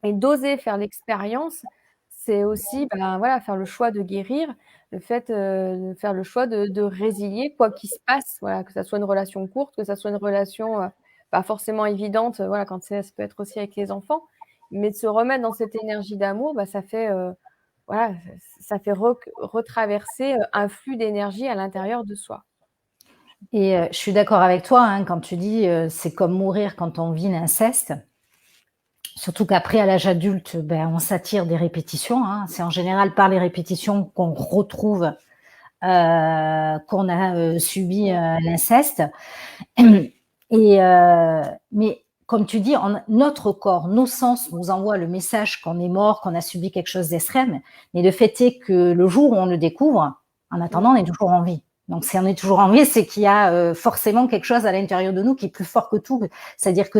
et d'oser faire l'expérience, c'est aussi voilà, faire le choix de guérir, le fait de faire le choix de résilier quoi qu'il se passe, voilà, que ça soit une relation courte, que ça soit une relation pas forcément évidente, voilà, quand ça peut être aussi avec les enfants, mais de se remettre dans cette énergie d'amour, ça fait voilà, ça fait retraverser un flux d'énergie à l'intérieur de soi. Et je suis d'accord avec toi quand tu dis c'est comme mourir quand on vit l'inceste. Surtout qu'après, à l'âge adulte, on s'attire des répétitions. C'est en général par les répétitions qu'on retrouve qu'on a subi l'inceste. Mais comme tu dis, notre corps, nos sens nous envoient le message qu'on est mort, qu'on a subi quelque chose d'extrême. Mais le fait est que le jour où on le découvre, en attendant, on est toujours en vie. Donc, si on est toujours en vie, c'est qu'il y a forcément quelque chose à l'intérieur de nous qui est plus fort que tout. C'est-à-dire que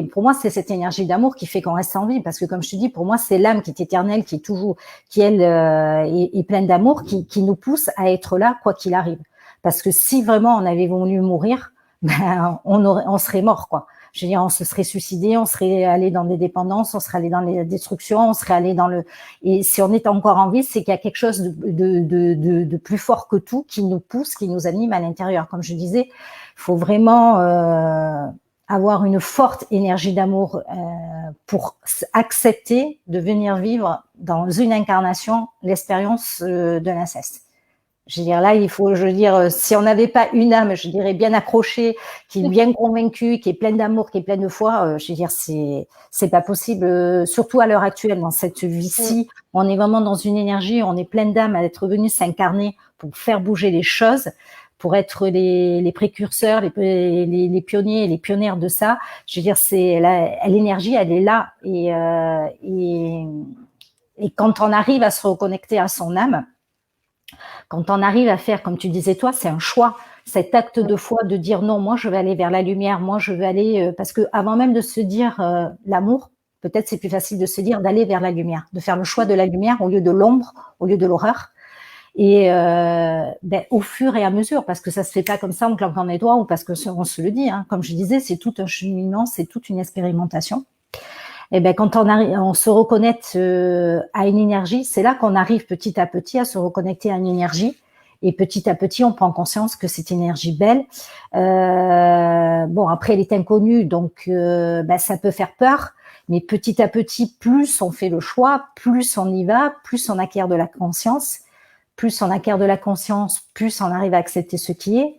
pour moi, c'est cette énergie d'amour qui fait qu'on reste en vie. Parce que, comme je te dis, pour moi, c'est l'âme qui est éternelle, qui elle est pleine d'amour, qui nous pousse à être là, quoi qu'il arrive. Parce que si vraiment on avait voulu mourir, ben, on serait mort, quoi. Je veux dire, on se serait suicidé, on serait allé dans des dépendances, on serait allé dans les destructions, on serait allé et si on est encore en vie, c'est qu'il y a quelque chose de plus fort que tout qui nous pousse, qui nous anime à l'intérieur. Comme je disais, il faut vraiment avoir une forte énergie d'amour pour accepter de venir vivre dans une incarnation l'expérience de l'inceste. Je veux dire, là, si on n'avait pas une âme, je dirais, bien accrochée, qui est bien convaincue, qui est pleine d'amour, qui est pleine de foi, je veux dire, c'est pas possible, surtout à l'heure actuelle, dans cette vie-ci, on est vraiment dans une énergie, on est pleine d'âme à être venu s'incarner pour faire bouger les choses, pour être les précurseurs, les pionniers et les pionnières de ça. Je veux dire, l'énergie, elle est là, et quand on arrive à se reconnecter à son âme, quand on arrive à faire, comme tu disais toi, c'est un choix, cet acte de foi de dire non, moi je vais aller vers la lumière, moi je vais aller, parce que avant même de se dire l'amour, peut-être c'est plus facile de se dire d'aller vers la lumière, de faire le choix de la lumière au lieu de l'ombre, au lieu de l'horreur. Et au fur et à mesure, parce que ça se fait pas comme ça en claquant les doigts ou parce que on se le dit, hein, comme je disais, c'est tout un cheminement, c'est toute une expérimentation. Et ben quand on se reconnecte à une énergie, c'est là qu'on arrive petit à petit à se reconnecter à une énergie. Et petit à petit, on prend conscience que cette énergie belle, bon après elle est inconnue, donc ça peut faire peur. Mais petit à petit, plus on fait le choix, plus on y va, plus on acquiert de la conscience. Plus on acquiert de la conscience, plus on arrive à accepter ce qui est.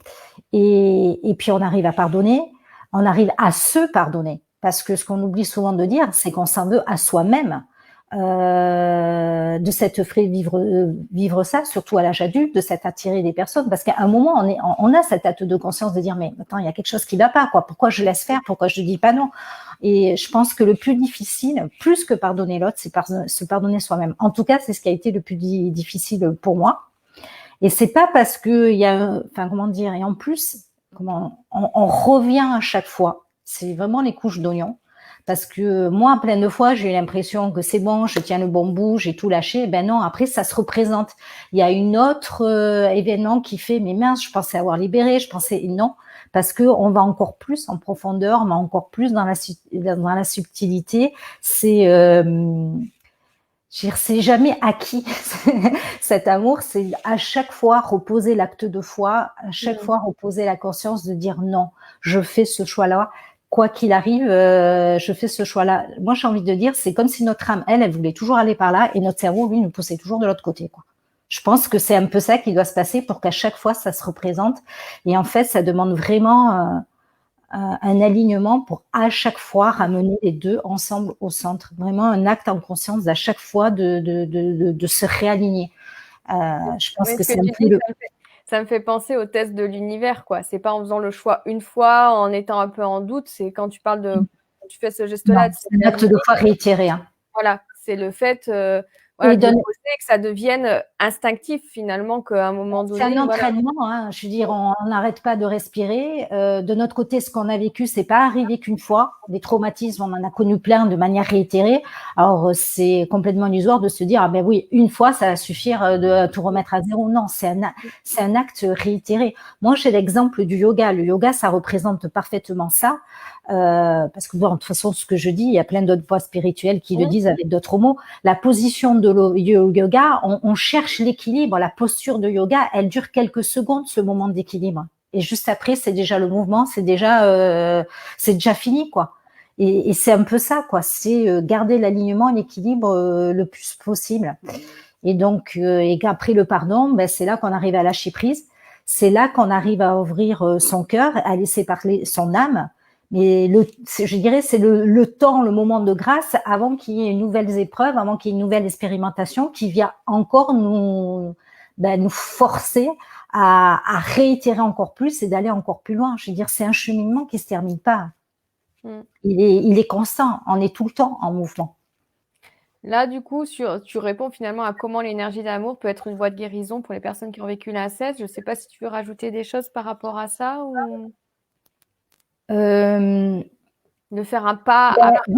Et puis on arrive à pardonner, on arrive à se pardonner. Parce que ce qu'on oublie souvent de dire, c'est qu'on s'en veut à soi-même de s'être fait vivre ça, surtout à l'âge adulte, de s'être attiré des personnes. Parce qu'à un moment, on a cet acte de conscience de dire, mais attends, il y a quelque chose qui va pas, quoi. Pourquoi je laisse faire? Pourquoi je dis pas non? Et je pense que le plus difficile, plus que pardonner l'autre, c'est se pardonner soi-même. En tout cas, c'est ce qui a été le plus difficile pour moi. Et c'est pas parce que il y a, enfin comment dire, et en plus, on revient à chaque fois. C'est vraiment les couches d'oignon. Parce que moi, plein de fois, j'ai eu l'impression que c'est bon, je tiens le bon bout, j'ai tout lâché. Ben non, après, ça se représente. Il y a une autre événement qui fait, mais mince, je pensais avoir libéré, je pensais non, parce que on va encore plus en profondeur, on va encore plus dans la subtilité. C'est jamais acquis. Cet amour, c'est à chaque fois reposer l'acte de foi, à chaque fois reposer la conscience de dire non, je fais ce choix-là. Quoi qu'il arrive, je fais ce choix-là. Moi, j'ai envie de dire, c'est comme si notre âme, elle voulait toujours aller par là et notre cerveau, lui, nous poussait toujours de l'autre côté, quoi. Je pense que c'est un peu ça qui doit se passer pour qu'à chaque fois, ça se représente. Et en fait, ça demande vraiment un alignement pour à chaque fois ramener les deux ensemble au centre. Vraiment un acte en conscience à chaque fois de se réaligner. Je pense que c'est un peu ça me fait penser au test de l'univers, quoi. C'est pas en faisant le choix une fois, en étant un peu en doute. C'est quand tu parles quand tu fais ce geste-là. C'est un acte de foi réitéré. Hein. Voilà, c'est le fait de poser, que ça devienne instinctif finalement, qu'à un moment donné. C'est un entraînement, hein. Je veux dire, on n'arrête pas de respirer. De notre côté, ce qu'on a vécu, c'est pas arrivé qu'une fois. Des traumatismes, on en a connu plein de manière réitérée. Alors, c'est complètement illusoire de se dire, ah ben oui, une fois, ça va suffire de tout remettre à zéro. Non, c'est un acte réitéré. Moi, j'ai l'exemple du yoga. Le yoga, ça représente parfaitement ça. Parce que bon, de toute façon, ce que je dis, il y a plein d'autres voies spirituelles qui le disent avec d'autres mots. La position de yoga, on cherche l'équilibre. La posture de yoga, elle dure quelques secondes, ce moment d'équilibre. Et juste après, c'est déjà le mouvement, c'est déjà fini, quoi. Et c'est un peu ça, quoi. C'est garder l'alignement et l'équilibre le plus possible. Et donc, et qu'après le pardon, ben c'est là qu'on arrive à lâcher prise. C'est là qu'on arrive à ouvrir son cœur, à laisser parler son âme. Mais je dirais, c'est le temps, le moment de grâce avant qu'il y ait une nouvelle épreuve, avant qu'il y ait une nouvelle expérimentation qui vient encore nous forcer à réitérer encore plus et d'aller encore plus loin. Je veux dire, c'est un cheminement qui se termine pas. Mm. Il est constant, on est tout le temps en mouvement. Là, du coup, tu réponds finalement à comment l'énergie d'amour peut être une voie de guérison pour les personnes qui ont vécu l'inceste. Je ne sais pas si tu veux rajouter des choses par rapport à ça ou Euh, de faire un pas ben, après.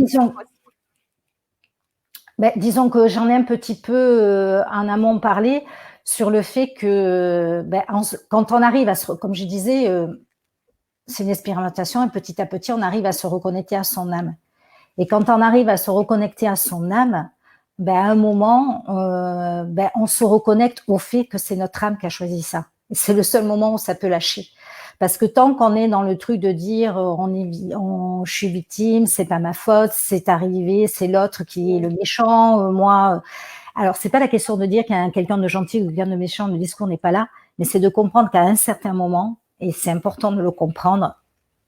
disons que j'en ai un petit peu en amont parlé sur le fait que quand on arrive comme je disais, c'est une expérimentation et petit à petit, on arrive à se reconnecter à son âme. Et quand on arrive à se reconnecter à son âme, à un moment, on se reconnecte au fait que c'est notre âme qui a choisi ça. Et c'est le seul moment où ça peut lâcher. Parce que tant qu'on est dans le truc de dire je suis victime, c'est pas ma faute, c'est arrivé, c'est l'autre qui est le méchant, moi. Alors c'est pas la question de dire qu'il y a quelqu'un de gentil ou quelqu'un de méchant, le discours n'est pas là, mais c'est de comprendre qu'à un certain moment, et c'est important de le comprendre,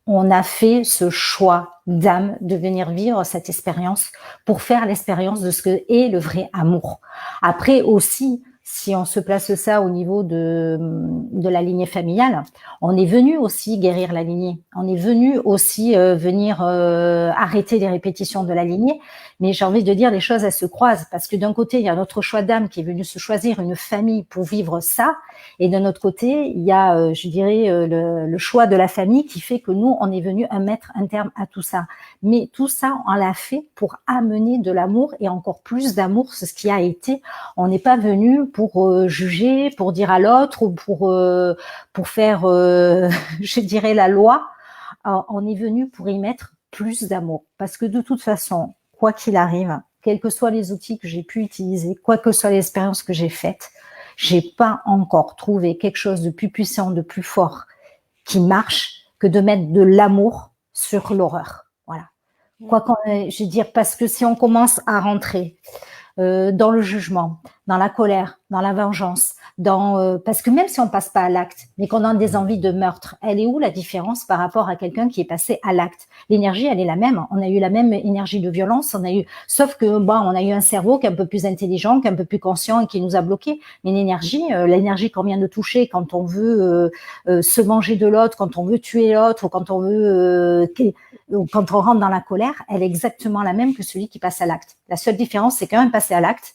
on a fait ce choix d'âme de venir vivre cette expérience pour faire l'expérience de ce que est le vrai amour. Après aussi, si on se place ça au niveau de la lignée familiale, on est venu aussi guérir la lignée. On est venu aussi venir arrêter les répétitions de la lignée. Mais j'ai envie de dire, les choses, elles se croisent. Parce que d'un côté, il y a notre choix d'âme qui est venu se choisir une famille pour vivre ça. Et d'un autre côté, il y a, je dirais, le choix de la famille qui fait que nous, on est venu mettre un terme à tout ça. Mais tout ça, on l'a fait pour amener de l'amour et encore plus d'amour, c'est ce qui a été. On n'est pas venu pour juger, pour dire à l'autre ou pour faire, je dirais, la loi. Alors, on est venu pour y mettre plus d'amour. Parce que de toute façon, quoi qu'il arrive, quels que soient les outils que j'ai pu utiliser, quoi que soient les expériences que j'ai faites, j'ai pas encore trouvé quelque chose de plus puissant, de plus fort, qui marche que de mettre de l'amour sur l'horreur. Voilà. Quoi qu'on, je veux dire, parce que si on commence à rentrer dans le jugement, dans la colère, dans la vengeance, parce que même si on passe pas à l'acte, mais qu'on a des envies de meurtre, elle est où la différence par rapport à quelqu'un qui est passé à l'acte? L'énergie, elle est la même. On a eu la même énergie de violence, sauf que on a eu un cerveau qui est un peu plus intelligent, qui est un peu plus conscient et qui nous a bloqués. Mais l'énergie qu'on vient de toucher quand on veut se manger de l'autre, quand on veut tuer l'autre, ou quand on veut quand on rentre dans la colère, elle est exactement la même que celui qui passe à l'acte. La seule différence, c'est quand même passer à l'acte.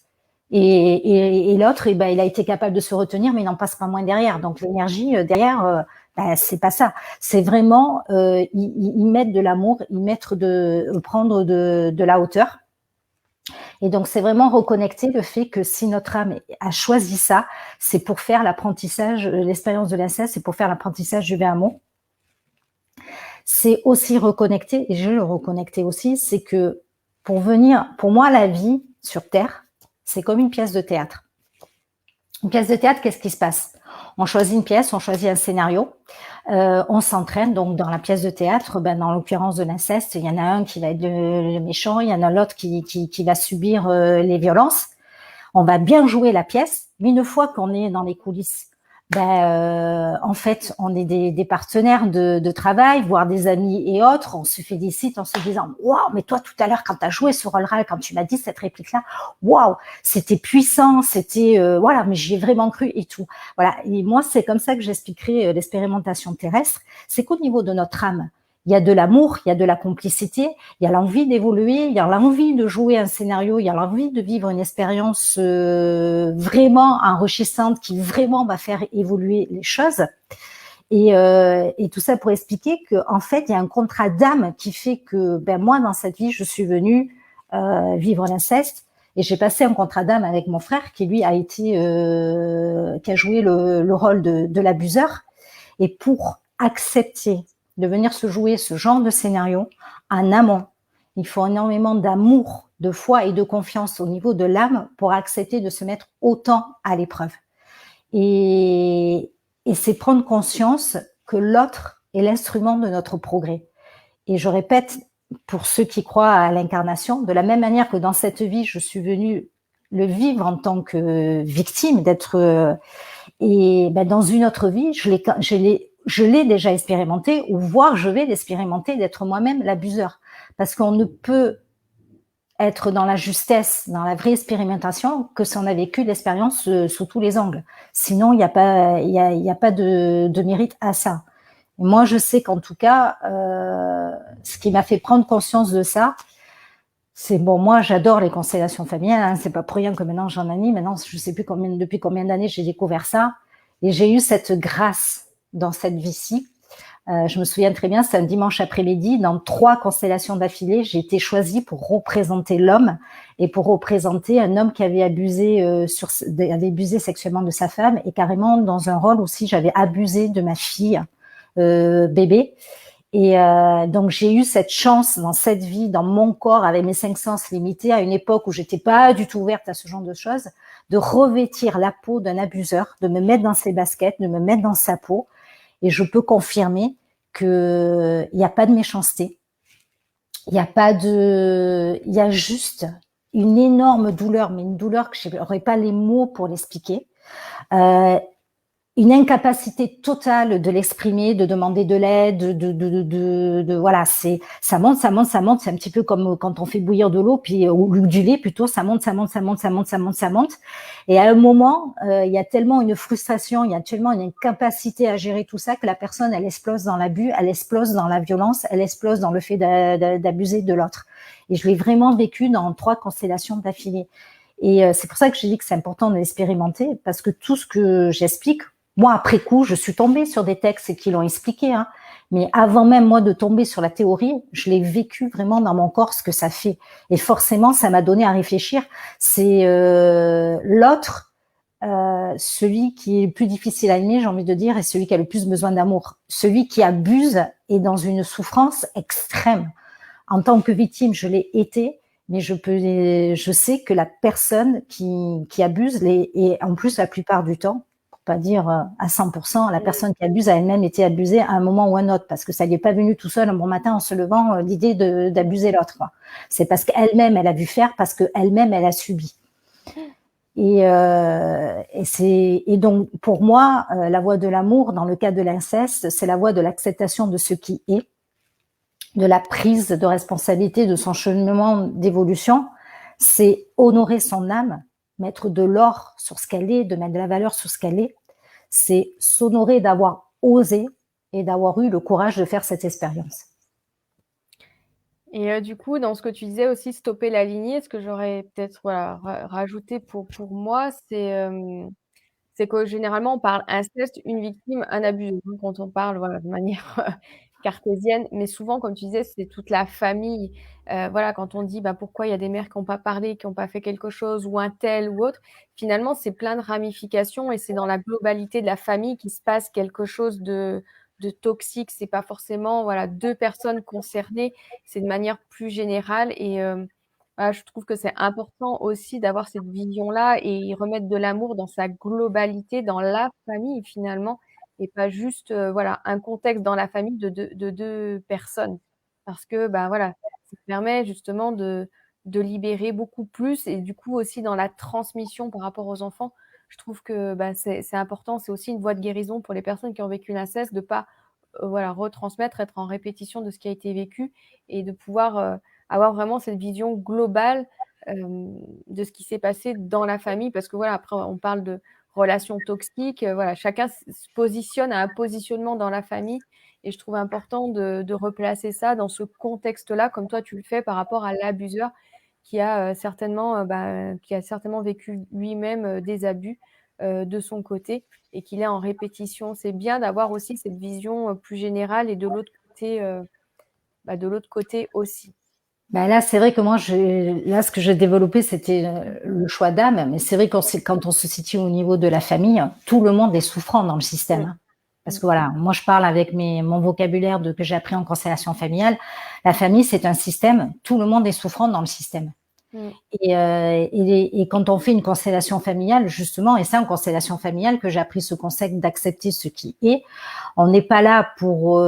Et l'autre, il a été capable de se retenir, mais il n'en passe pas moins derrière. Donc l'énergie derrière, c'est pas ça. C'est vraiment ils mettent de l'amour, prendre de la hauteur. Et donc c'est vraiment reconnecter le fait que si notre âme a choisi ça, c'est pour faire l'apprentissage, l'expérience de l'inceste, c'est pour faire l'apprentissage du vrai amour. C'est aussi reconnecter, et je le reconnecter aussi, c'est que pour moi, la vie sur Terre, c'est comme une pièce de théâtre. Une pièce de théâtre, qu'est-ce qui se passe? On choisit une pièce, on choisit un scénario, on s'entraîne. Donc, dans la pièce de théâtre, dans l'occurrence de l'inceste, il y en a un qui va être le méchant, il y en a l'autre qui va subir les violences. On va bien jouer la pièce, mais une fois qu'on est dans les coulisses, en fait, on est des partenaires de travail, voire des amis et autres. On se félicite en se disant waouh, mais toi tout à l'heure quand tu as joué ce rôle-là, quand tu m'as dit cette réplique-là, waouh, c'était puissant, c'était voilà, mais j'y ai vraiment cru et tout. Voilà. Et moi, c'est comme ça que j'expliquerai l'expérimentation terrestre. C'est qu'au niveau de notre âme, il y a de l'amour, il y a de la complicité, il y a l'envie d'évoluer, il y a l'envie de jouer un scénario, il y a l'envie de vivre une expérience vraiment enrichissante qui vraiment va faire évoluer les choses. Et tout ça pour expliquer qu'en fait, il y a un contrat d'âme qui fait que moi, dans cette vie, je suis venue vivre l'inceste. Et j'ai passé un contrat d'âme avec mon frère qui, lui, qui a joué le rôle de l'abuseur. Et pour accepter de venir se jouer ce genre de scénario en amont, il faut énormément d'amour, de foi et de confiance au niveau de l'âme pour accepter de se mettre autant à l'épreuve. Et c'est prendre conscience que l'autre est l'instrument de notre progrès. Et je répète, pour ceux qui croient à l'incarnation, de la même manière que dans cette vie, je suis venue le vivre en tant que victime, et dans une autre vie, je l'ai déjà expérimenté, ou voire je vais l'expérimenter, d'être moi-même l'abuseur. Parce qu'on ne peut être dans la justesse, dans la vraie expérimentation, que si on a vécu l'expérience sous tous les angles. Sinon, il n'y a pas de mérite à ça. Et moi, je sais qu'en tout cas, ce qui m'a fait prendre conscience de ça, c'est bon, moi, j'adore les constellations familiales, hein, c'est pas pour rien que maintenant j'en anime. Maintenant, je sais plus depuis combien d'années j'ai découvert ça. Et j'ai eu cette grâce dans cette vie-ci. Je me souviens très bien, c'est un dimanche après-midi, dans 3 constellations d'affilée, j'ai été choisie pour représenter l'homme et pour représenter un homme qui avait abusé sexuellement de sa femme, et carrément dans un rôle aussi, j'avais abusé de ma fille bébé. Et donc j'ai eu cette chance dans cette vie, dans mon corps, avec mes 5 sens limités, à une époque où j'étais pas du tout ouverte à ce genre de choses, de revêtir la peau d'un abuseur, de me mettre dans ses baskets, de me mettre dans sa peau. Et je peux confirmer que il n'y a pas de méchanceté, il y a juste une énorme douleur, mais une douleur que je n'aurais pas les mots pour l'expliquer. Une incapacité totale de l'exprimer, de demander de l'aide, voilà, ça monte. C'est un petit peu comme quand on fait bouillir de l'eau, puis ou du lait plutôt, ça monte. Et à un moment, il y a tellement une frustration, il y a tellement une incapacité à gérer tout ça que la personne, elle explose dans l'abus, elle explose dans la violence, elle explose dans le fait d'abuser de l'autre. Et je l'ai vraiment vécu dans 3 constellations d'affilée. Et c'est pour ça que j'ai dit que c'est important de l'expérimenter, parce que tout ce que j'explique, moi, après coup, je suis tombée sur des textes qui l'ont expliqué, hein. Mais avant même, moi, de tomber sur la théorie, je l'ai vécu vraiment dans mon corps, ce que ça fait. Et forcément, ça m'a donné à réfléchir. C'est l'autre, celui qui est le plus difficile à aimer, j'ai envie de dire, et celui qui a le plus besoin d'amour. Celui qui abuse est dans une souffrance extrême. En tant que victime, je l'ai été, mais je sais que la personne qui abuse, et en plus, la plupart du temps, pas dire à 100%, la personne qui abuse a elle-même été abusée à un moment ou un autre, parce que ça lui est pas venu tout seul un bon matin en se levant l'idée d'abuser l'autre. C'est parce qu'elle-même, elle a vu faire, parce qu'elle-même, elle a subi. Et donc, pour moi, la voie de l'amour, dans le cas de l'inceste, c'est la voie de l'acceptation de ce qui est, de la prise de responsabilité de son cheminement d'évolution. C'est honorer son âme, mettre de l'or sur ce qu'elle est, de mettre de la valeur sur ce qu'elle est. C'est s'honorer d'avoir osé et d'avoir eu le courage de faire cette expérience. Et du coup, dans ce que tu disais aussi, stopper la lignée, ce que j'aurais peut-être rajouté pour moi, c'est que généralement, on parle inceste, une victime, un abuseur, quand on parle de manière cartésienne. Mais souvent, comme tu disais, c'est toute la famille. Quand on dit pourquoi il y a des mères qui n'ont pas parlé, qui n'ont pas fait quelque chose, ou un tel ou autre, finalement, c'est plein de ramifications et c'est dans la globalité de la famille qu'il se passe quelque chose de toxique. C'est pas forcément 2 personnes concernées, c'est de manière plus générale. Et je trouve que c'est important aussi d'avoir cette vision-là et remettre de l'amour dans sa globalité, dans la famille finalement, et pas juste un contexte dans la famille de 2 personnes. Parce que ça permet justement de libérer beaucoup plus, et du coup aussi dans la transmission par rapport aux enfants. Je trouve que c'est important, c'est aussi une voie de guérison pour les personnes qui ont vécu l'inceste, de pas retransmettre, être en répétition de ce qui a été vécu, et de pouvoir avoir vraiment cette vision globale de ce qui s'est passé dans la famille. Parce que après on parle de relations toxiques, chacun se positionne à un positionnement dans la famille, et je trouve important de replacer ça dans ce contexte-là, comme toi tu le fais par rapport à l'abuseur qui a certainement vécu lui-même des abus de son côté, et qu'il est en répétition. C'est bien d'avoir aussi cette vision plus générale, et de l'autre côté aussi. Là, c'est vrai que moi, ce que j'ai développé, c'était le choix d'âme. Mais c'est vrai que quand on se situe au niveau de la famille, tout le monde est souffrant dans le système. Parce que moi, je parle avec mon vocabulaire que j'ai appris en constellation familiale. La famille, c'est un système. Tout le monde est souffrant dans le système. Et quand on fait une constellation familiale, justement, et c'est en constellation familiale que j'ai appris ce concept d'accepter ce qui est. On n'est pas là pour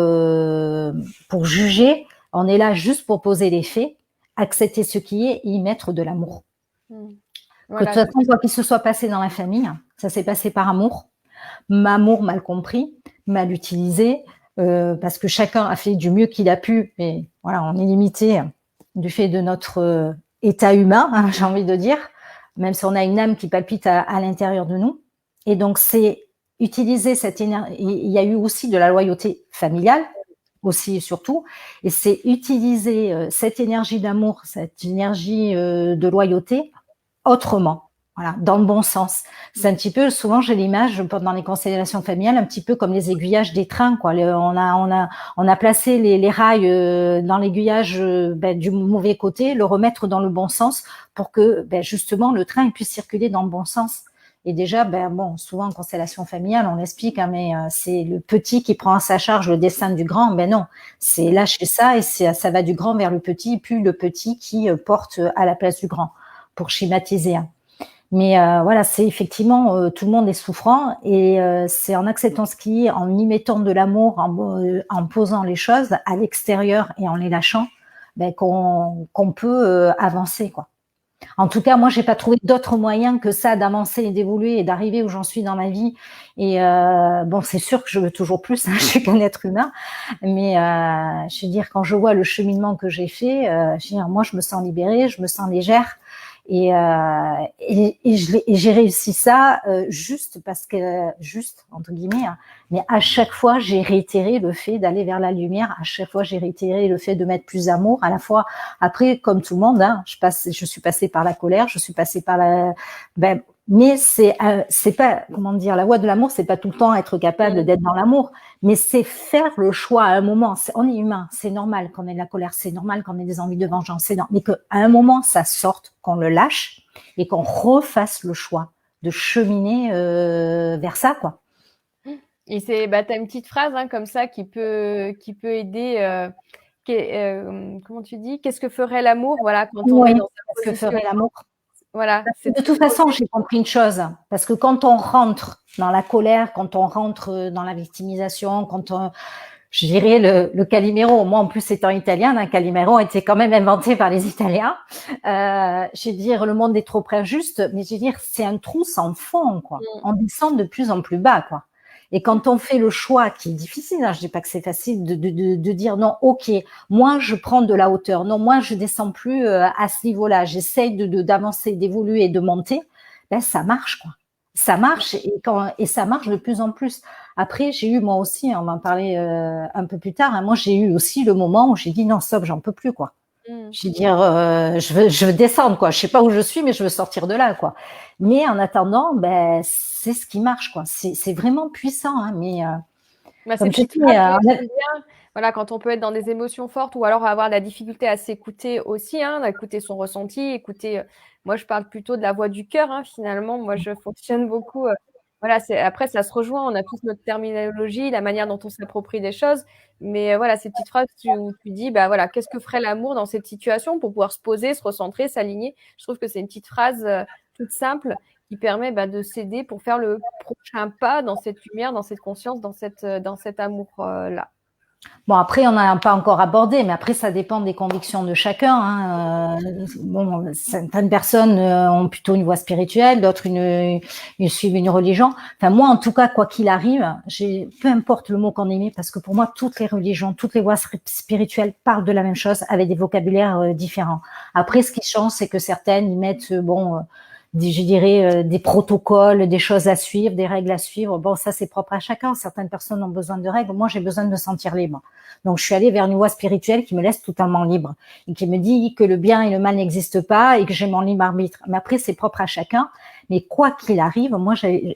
juger. On est là juste pour poser les faits, accepter ce qui est et y mettre de l'amour. Que de toute façon, quoi qu'il se soit passé dans la famille, ça s'est passé par amour. Amour mal compris, mal utilisé, parce que chacun a fait du mieux qu'il a pu. Mais on est limité du fait de notre état humain, j'ai envie de dire, même si on a une âme qui palpite à l'intérieur de nous. Et donc, c'est utiliser cette énergie. Il y a eu aussi de la loyauté familiale, aussi et surtout, et c'est utiliser cette énergie d'amour, cette énergie de loyauté autrement. Voilà, dans le bon sens. C'est un petit peu, souvent j'ai l'image pendant les constellations familiales, un petit peu comme les aiguillages des trains, quoi. On a placé les rails dans l'aiguillage du mauvais côté, le remettre dans le bon sens pour que justement le train puisse circuler dans le bon sens. Et déjà, souvent en constellation familiale, on l'explique, hein, mais c'est le petit qui prend à sa charge le destin du grand. Ben non, c'est lâcher ça et ça va du grand vers le petit, puis le petit qui porte à la place du grand, pour schématiser. Hein. Mais voilà, c'est effectivement, tout le monde est souffrant et c'est en acceptant ce qui est, en y mettant de l'amour, en posant les choses à l'extérieur et en les lâchant, qu'on peut avancer, quoi. En tout cas, moi, j'ai pas trouvé d'autres moyens que ça d'avancer et d'évoluer et d'arriver où j'en suis dans ma vie. Et c'est sûr que je veux toujours plus, hein, je suis qu'un être humain, mais je veux dire, quand je vois le cheminement que j'ai fait, je veux dire, moi, je me sens libérée, je me sens légère. Et j'ai réussi ça juste parce que, juste entre guillemets, hein, mais à chaque fois j'ai réitéré le fait d'aller vers la lumière, à chaque fois j'ai réitéré le fait de mettre plus d'amour, à la fois après comme tout le monde, hein, je suis passée par la colère, je suis passée par mais c'est pas, comment dire, la voie de l'amour, c'est pas tout le temps être capable d'être dans l'amour, mais c'est faire le choix à un moment. On est humain, c'est normal qu'on ait de la colère, c'est normal qu'on ait des envies de vengeance, c'est normal, mais qu'à un moment ça sorte, qu'on le lâche et qu'on refasse le choix de cheminer vers ça, quoi. Et t'as une petite phrase hein, comme ça qui peut aider. Comment tu dis? Qu'est-ce que ferait l'amour? Voilà, quand on est dans sa position. Qu'est-ce que ferait l'amour? Voilà. De toute façon, j'ai compris une chose, parce que quand on rentre dans la colère, quand on rentre dans la victimisation, je dirais le Calimero, moi en plus étant italienne, un Calimero était quand même inventé par les Italiens. Je veux dire, le monde est trop injuste, mais je veux dire, c'est un trou sans fond, quoi. On descend de plus en plus bas, quoi. Et quand on fait le choix, qui est difficile, hein, je dis pas que c'est facile de dire non, ok, moi je prends de la hauteur, non, moi je descends plus à ce niveau-là, j'essaye d'avancer, d'évoluer, de monter, ça marche, quoi. Ça marche et ça marche de plus en plus. Après, j'ai eu moi aussi, on va en parler un peu plus tard, hein, moi j'ai eu aussi le moment où j'ai dit non, stop, j'en peux plus, quoi. Je veux dire, je veux descendre, quoi. Je sais pas où je suis, mais je veux sortir de là, quoi. Mais en attendant, c'est ce qui marche, quoi. C'est vraiment puissant, hein, mais comme je dis, voilà, quand on peut être dans des émotions fortes ou alors avoir la difficulté à s'écouter aussi, hein, d'écouter son ressenti, écouter. Moi, je parle plutôt de la voix du cœur, hein, finalement. Moi, je fonctionne beaucoup. Voilà, après, ça se rejoint. On a tous notre terminologie, la manière dont on s'approprie des choses. Mais voilà, ces petites phrases où tu dis, voilà, qu'est-ce que ferait l'amour dans cette situation pour pouvoir se poser, se recentrer, s'aligner. Je trouve que c'est une petite phrase toute simple qui permet de s'aider pour faire le prochain pas dans cette lumière, dans cette conscience, dans cet amour-là. Bon, après, on n'a pas encore abordé, mais après, ça dépend des convictions de chacun. Hein. Certaines personnes ont plutôt une voie spirituelle, d'autres ils suivent une religion. Enfin, moi, en tout cas, quoi qu'il arrive, peu importe le mot qu'on ait mis, parce que pour moi, toutes les religions, toutes les voies spirituelles parlent de la même chose avec des vocabulaires différents. Après, ce qui change, c'est que certaines, ils mettent, je dirais, des protocoles, des choses à suivre, des règles à suivre. Bon, ça, c'est propre à chacun. Certaines personnes ont besoin de règles. Moi, j'ai besoin de me sentir libre. Donc, je suis allée vers une voie spirituelle qui me laisse totalement libre et qui me dit que le bien et le mal n'existent pas et que j'ai mon libre arbitre. Mais après, c'est propre à chacun. Mais quoi qu'il arrive, moi, je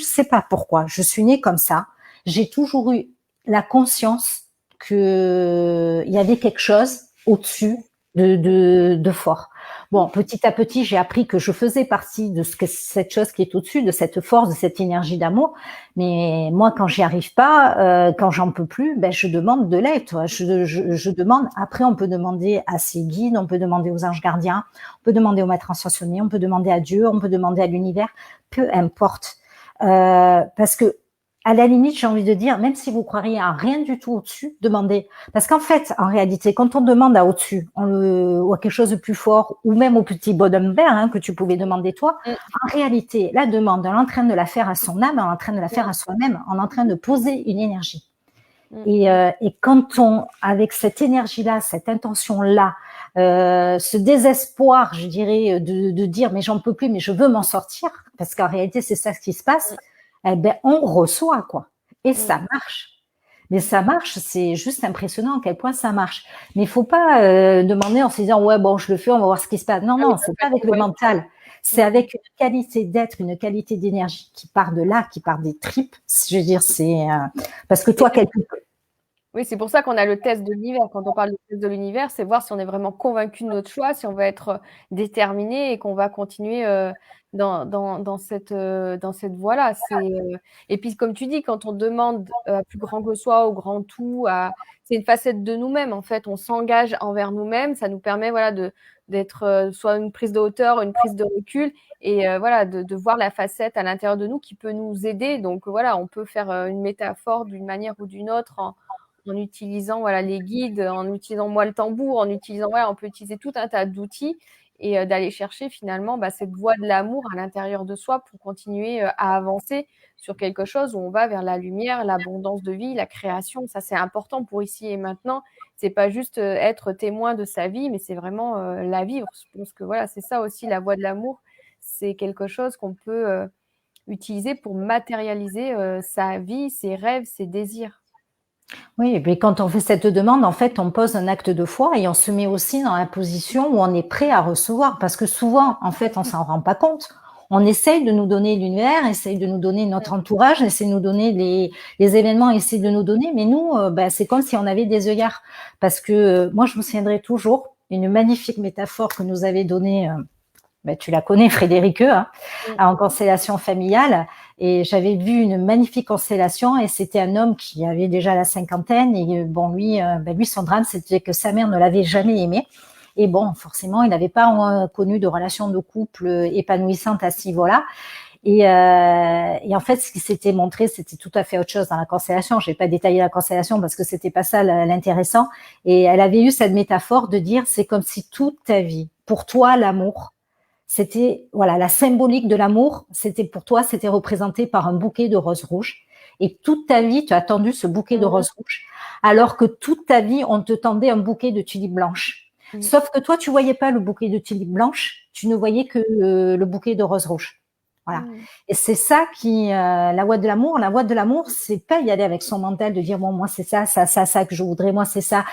sais pas pourquoi. Je suis née comme ça. J'ai toujours eu la conscience que il y avait quelque chose au-dessus de fort. Bon, petit à petit, j'ai appris que je faisais partie de cette chose qui est au-dessus, de cette force, de cette énergie d'amour. Mais moi, quand j'y arrive pas, quand j'en peux plus, je demande de l'aide. Je demande. Après, on peut demander à ses guides, on peut demander aux anges gardiens, on peut demander au maître ascensionné, on peut demander à Dieu, on peut demander à l'univers. Peu importe, parce que à la limite, j'ai envie de dire, même si vous croiriez à rien du tout au-dessus, demandez. Parce qu'en fait, en réalité, quand on demande à au-dessus, ou à quelque chose de plus fort, ou même au petit bonhomme vert que tu pouvais demander toi, en réalité, la demande, on est en train de la faire à son âme, on est en train de la faire à soi-même, on est en train de poser une énergie. Et quand avec cette énergie-là, cette intention-là, ce désespoir, je dirais, de dire mais j'en peux plus, mais je veux m'en sortir, parce qu'en réalité, c'est ça ce qui se passe. eh ben, on reçoit, quoi. Et ça marche. Mais ça marche, c'est juste impressionnant à quel point ça marche. Mais il faut pas demander en se disant ouais bon je le fais, on va voir ce qui se passe. Non non, c'est pas avec le mental, c'est avec une qualité d'être, une qualité d'énergie qui part de là, qui part des tripes. Je veux dire c'est parce que toi Oui, c'est pour ça qu'on a le test de l'univers. Quand on parle du test de l'univers, c'est voir si on est vraiment convaincu de notre choix, si on va être déterminé et qu'on va continuer dans cette voie-là. Et puis, comme tu dis, quand on demande à plus grand que soi, au grand tout, c'est une facette de nous-mêmes. En fait, on s'engage envers nous-mêmes. Ça nous permet voilà, d'être soit une prise de hauteur, une prise de recul et voilà, de voir la facette à l'intérieur de nous qui peut nous aider. Donc, voilà, on peut faire une métaphore d'une manière ou d'une autre en utilisant voilà, les guides, en utilisant moi le tambour, en utilisant, voilà, on peut utiliser tout un tas d'outils et d'aller chercher finalement cette voie de l'amour à l'intérieur de soi pour continuer à avancer sur quelque chose où on va vers la lumière, l'abondance de vie, la création. Ça, c'est important pour ici et maintenant. C'est pas juste être témoin de sa vie, mais c'est vraiment la vivre. Je pense que voilà, c'est ça aussi la voie de l'amour. C'est quelque chose qu'on peut utiliser pour matérialiser sa vie, ses rêves, ses désirs. Oui, et puis quand on fait cette demande, en fait, on pose un acte de foi et on se met aussi dans la position où on est prêt à recevoir. Parce que souvent, en fait, on s'en rend pas compte. On essaye de nous donner l'univers, essaye de nous donner notre entourage, essaye de nous donner les événements, essaye de nous donner. Mais nous, c'est comme si on avait des œillères. Parce que moi, je me souviendrai toujours une magnifique métaphore que nous avait donnée tu la connais, Frédéric, hein, en constellation familiale. Et j'avais vu une magnifique constellation et c'était un homme qui avait déjà la cinquantaine. Et bon, lui, son drame, c'était que sa mère ne l'avait jamais aimé. Et bon, forcément, il n'avait pas connu de relation de couple épanouissante à ce niveau-là. Et en fait, ce qui s'était montré, c'était tout à fait autre chose dans la constellation. Je vais pas détailler la constellation parce que c'était pas ça l'intéressant. Et elle avait eu cette métaphore de dire, c'est comme si toute ta vie, pour toi, l'amour, c'était voilà la symbolique de l'amour, c'était pour toi, c'était représenté par un bouquet de roses rouges. Et toute ta vie, tu as attendu ce bouquet de roses rouges, alors que toute ta vie, on te tendait un bouquet de tulipes blanches. Sauf que toi, tu voyais pas le bouquet de tulipes blanches, tu ne voyais que le bouquet de roses rouges. Voilà. Et c'est ça qui, la voie de l'amour. La voie de l'amour, c'est pas y aller avec son mental de dire bon moi c'est ça, ça que je voudrais, moi c'est ça.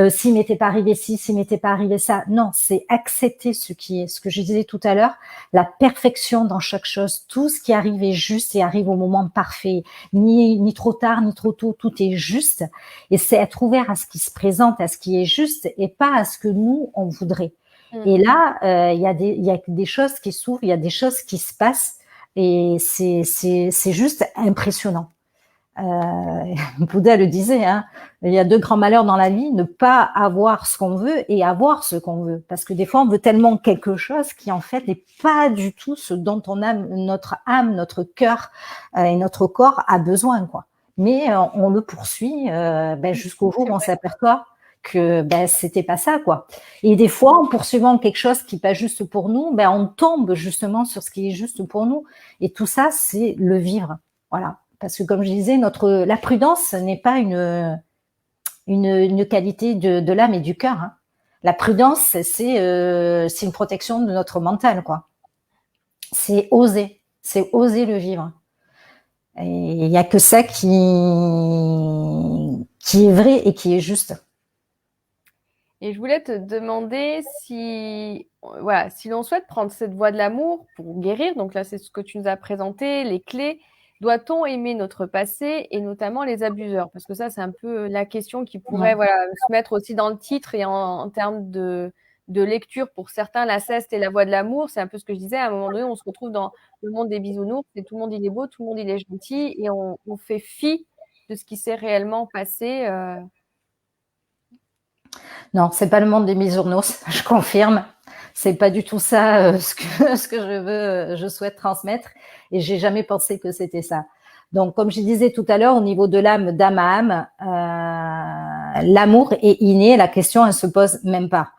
S'il m'était pas arrivé ci, s'il m'était pas arrivé ça. Non, c'est accepter ce qui est, ce que je disais tout à l'heure, la perfection dans chaque chose. Tout ce qui arrive est juste et arrive au moment parfait. Ni trop tard, ni trop tôt, tout est juste. Et c'est être ouvert à ce qui se présente, à ce qui est juste et pas à ce que nous on voudrait. Et là, il y a des choses qui s'ouvrent, il y a des choses qui se passent. Et c'est juste impressionnant. Bouddha le disait, hein, il y a deux grands malheurs dans la vie, ne pas avoir ce qu'on veut et avoir ce qu'on veut. Parce que des fois, on veut tellement quelque chose qui, en fait, n'est pas du tout ce dont notre âme, notre cœur et notre corps a besoin, quoi. Mais on le poursuit jusqu'au jour où on s'aperçoit que c'était pas ça, quoi. Et des fois, en poursuivant quelque chose qui n'est pas juste pour nous, on tombe justement sur ce qui est juste pour nous. Et tout ça, c'est le vivre. Voilà. Parce que comme je disais, la prudence n'est pas une qualité de l'âme et du cœur. Hein. La prudence, c'est une protection de notre mental, quoi. C'est oser le vivre. Et il n'y a que ça qui est vrai et qui est juste. Et je voulais te demander si l'on souhaite prendre cette voie de l'amour pour guérir, donc là c'est ce que tu nous as présenté, les clés, doit-on aimer notre passé et notamment les abuseurs? Parce que ça c'est un peu la question qui pourrait se mettre aussi dans le titre et en termes de lecture pour certains, l'inceste et la voie de l'amour, c'est un peu ce que je disais, à un moment donné on se retrouve dans le monde des bisounours et tout le monde il est beau, tout le monde il est gentil et on fait fi de ce qui s'est réellement passé. Non, c'est pas le monde des bisounours, je confirme. C'est pas du tout ça ce que je souhaite transmettre et j'ai jamais pensé que c'était ça. Donc, comme je disais tout à l'heure, au niveau de l'âme, d'âme à âme, l'amour est inné, la question elle se pose même pas.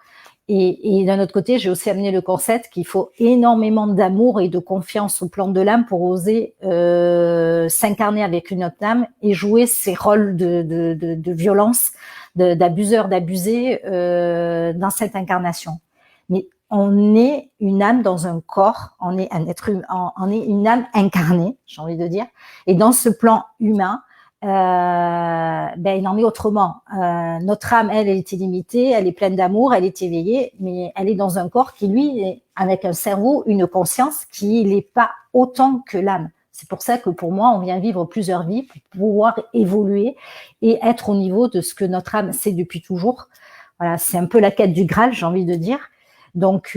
Et d'un autre côté, j'ai aussi amené le concept qu'il faut énormément d'amour et de confiance au plan de l'âme pour oser s'incarner avec une autre âme et jouer ces rôles de violence, d'abuseur, d'abusé dans cette incarnation. Mais on est une âme dans un corps, on est un être humain, on est une âme incarnée, j'ai envie de dire. Et dans ce plan humain, il en est autrement. Notre âme, elle est illimitée, elle est pleine d'amour, elle est éveillée, mais elle est dans un corps qui, lui, est avec un cerveau, une conscience qui n'est pas autant que l'âme. C'est pour ça que pour moi, on vient vivre plusieurs vies pour pouvoir évoluer et être au niveau de ce que notre âme sait depuis toujours. Voilà, c'est un peu la quête du Graal, j'ai envie de dire. Donc,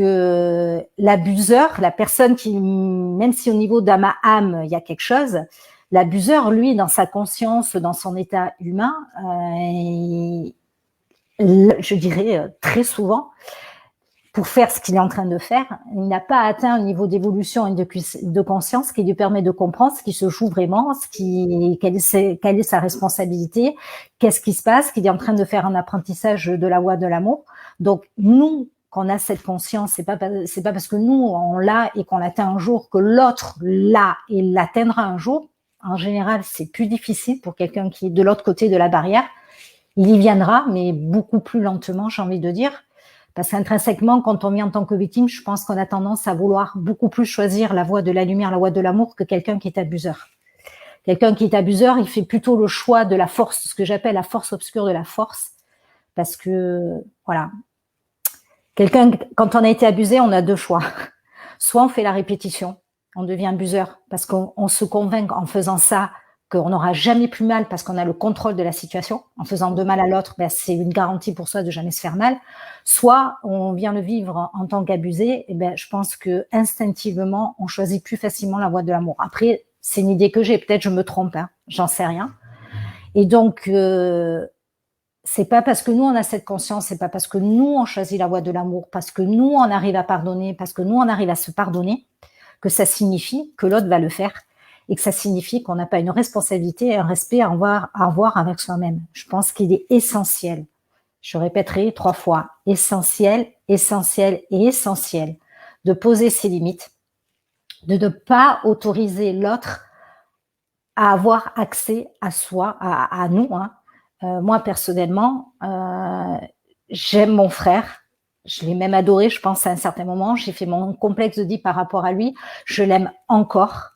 l'abuseur, la personne qui, même si au niveau de ma âme, il y a quelque chose, l'abuseur, lui, dans sa conscience, dans son état humain, je dirais très souvent, pour faire ce qu'il est en train de faire, il n'a pas atteint un niveau d'évolution et de conscience qui lui permet de comprendre ce qui se joue vraiment, quelle est sa responsabilité, qu'est-ce qui se passe, qu'il est en train de faire un apprentissage de la voie de l'amour. Donc, nous, qu'on a cette conscience, c'est pas parce que nous, on l'a et qu'on l'atteint un jour que l'autre l'a et l'atteindra un jour. En général, c'est plus difficile pour quelqu'un qui est de l'autre côté de la barrière. Il y viendra, mais beaucoup plus lentement, j'ai envie de dire. Parce qu'intrinsèquement, quand on vient en tant que victime, je pense qu'on a tendance à vouloir beaucoup plus choisir la voie de la lumière, la voie de l'amour, que quelqu'un qui est abuseur. Quelqu'un qui est abuseur, il fait plutôt le choix de la force, ce que j'appelle la force obscure de la force. Parce que, voilà. Quand on a été abusé, on a deux choix. Soit on fait la répétition, on devient abuseur, parce qu'on se convainc en faisant ça qu'on n'aura jamais plus mal parce qu'on a le contrôle de la situation. En faisant de mal à l'autre, c'est une garantie pour soi de jamais se faire mal. Soit on vient le vivre en tant qu'abusé, et je pense que instinctivement, on choisit plus facilement la voie de l'amour. Après, c'est une idée que j'ai, peut-être je me trompe, j'en sais rien. Et donc, c'est pas parce que nous on a cette conscience, c'est pas parce que nous on choisit la voie de l'amour, parce que nous on arrive à pardonner, parce que nous on arrive à se pardonner, que ça signifie que l'autre va le faire. Et que ça signifie qu'on n'a pas une responsabilité et un respect à avoir avec soi-même. Je pense qu'il est essentiel, je répéterai 3 fois, essentiel, essentiel et essentiel de poser ses limites, de ne pas autoriser l'autre à avoir accès à soi, à nous. Moi, personnellement, j'aime mon frère. Je l'ai même adoré, je pense, à un certain moment. J'ai fait mon complexe de par rapport à lui. Je l'aime encore.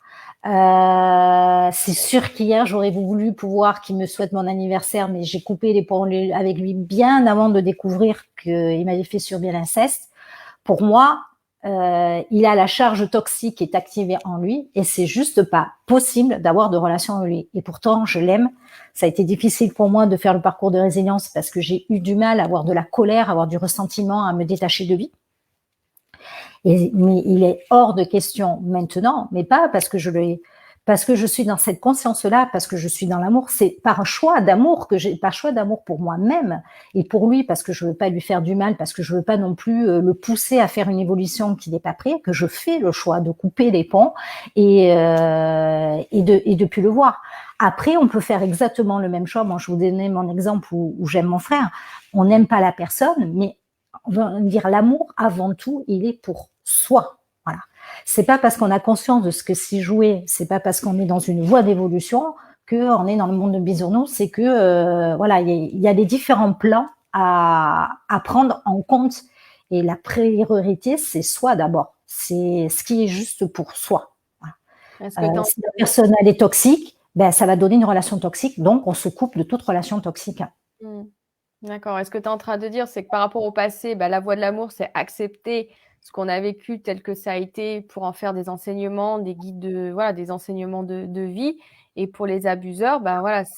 C'est sûr qu'hier, j'aurais voulu pouvoir qu'il me souhaite mon anniversaire, mais j'ai coupé les ponts avec lui bien avant de découvrir qu'il m'avait fait subir l'inceste. Pour moi, il a la charge toxique qui est activée en lui et c'est juste pas possible d'avoir de relation avec lui. Et pourtant, je l'aime. Ça a été difficile pour moi de faire le parcours de résilience parce que j'ai eu du mal à avoir de la colère, à avoir du ressentiment, à me détacher de lui. Mais il est hors de question maintenant, mais pas parce que je suis dans cette conscience-là, parce que je suis dans l'amour, c'est par choix d'amour par choix d'amour pour moi-même et pour lui, parce que je veux pas lui faire du mal, parce que je veux pas non plus le pousser à faire une évolution qu'il n'est pas prêt, que je fais le choix de couper les ponts et de plus le voir. Après, on peut faire exactement le même choix. Moi, je vous donnais mon exemple où j'aime mon frère. On n'aime pas la personne, mais on va dire l'amour avant tout, il est pour soi. Voilà. C'est pas parce qu'on a conscience de ce que c'est joué, c'est pas parce qu'on est dans une voie d'évolution qu'on est dans le monde de bisounours, c'est que voilà, il y a des différents plans à prendre en compte. Et la priorité, c'est soi d'abord. C'est ce qui est juste pour soi. Voilà. Si la personne elle est toxique, ça va donner une relation toxique, donc on se coupe de toute relation toxique. D'accord. Et ce que tu es en train de dire, c'est que par rapport au passé, la voie de l'amour, c'est accepter ce qu'on a vécu tel que ça a été pour en faire des enseignements, des guides des enseignements de vie. Et pour les abuseurs,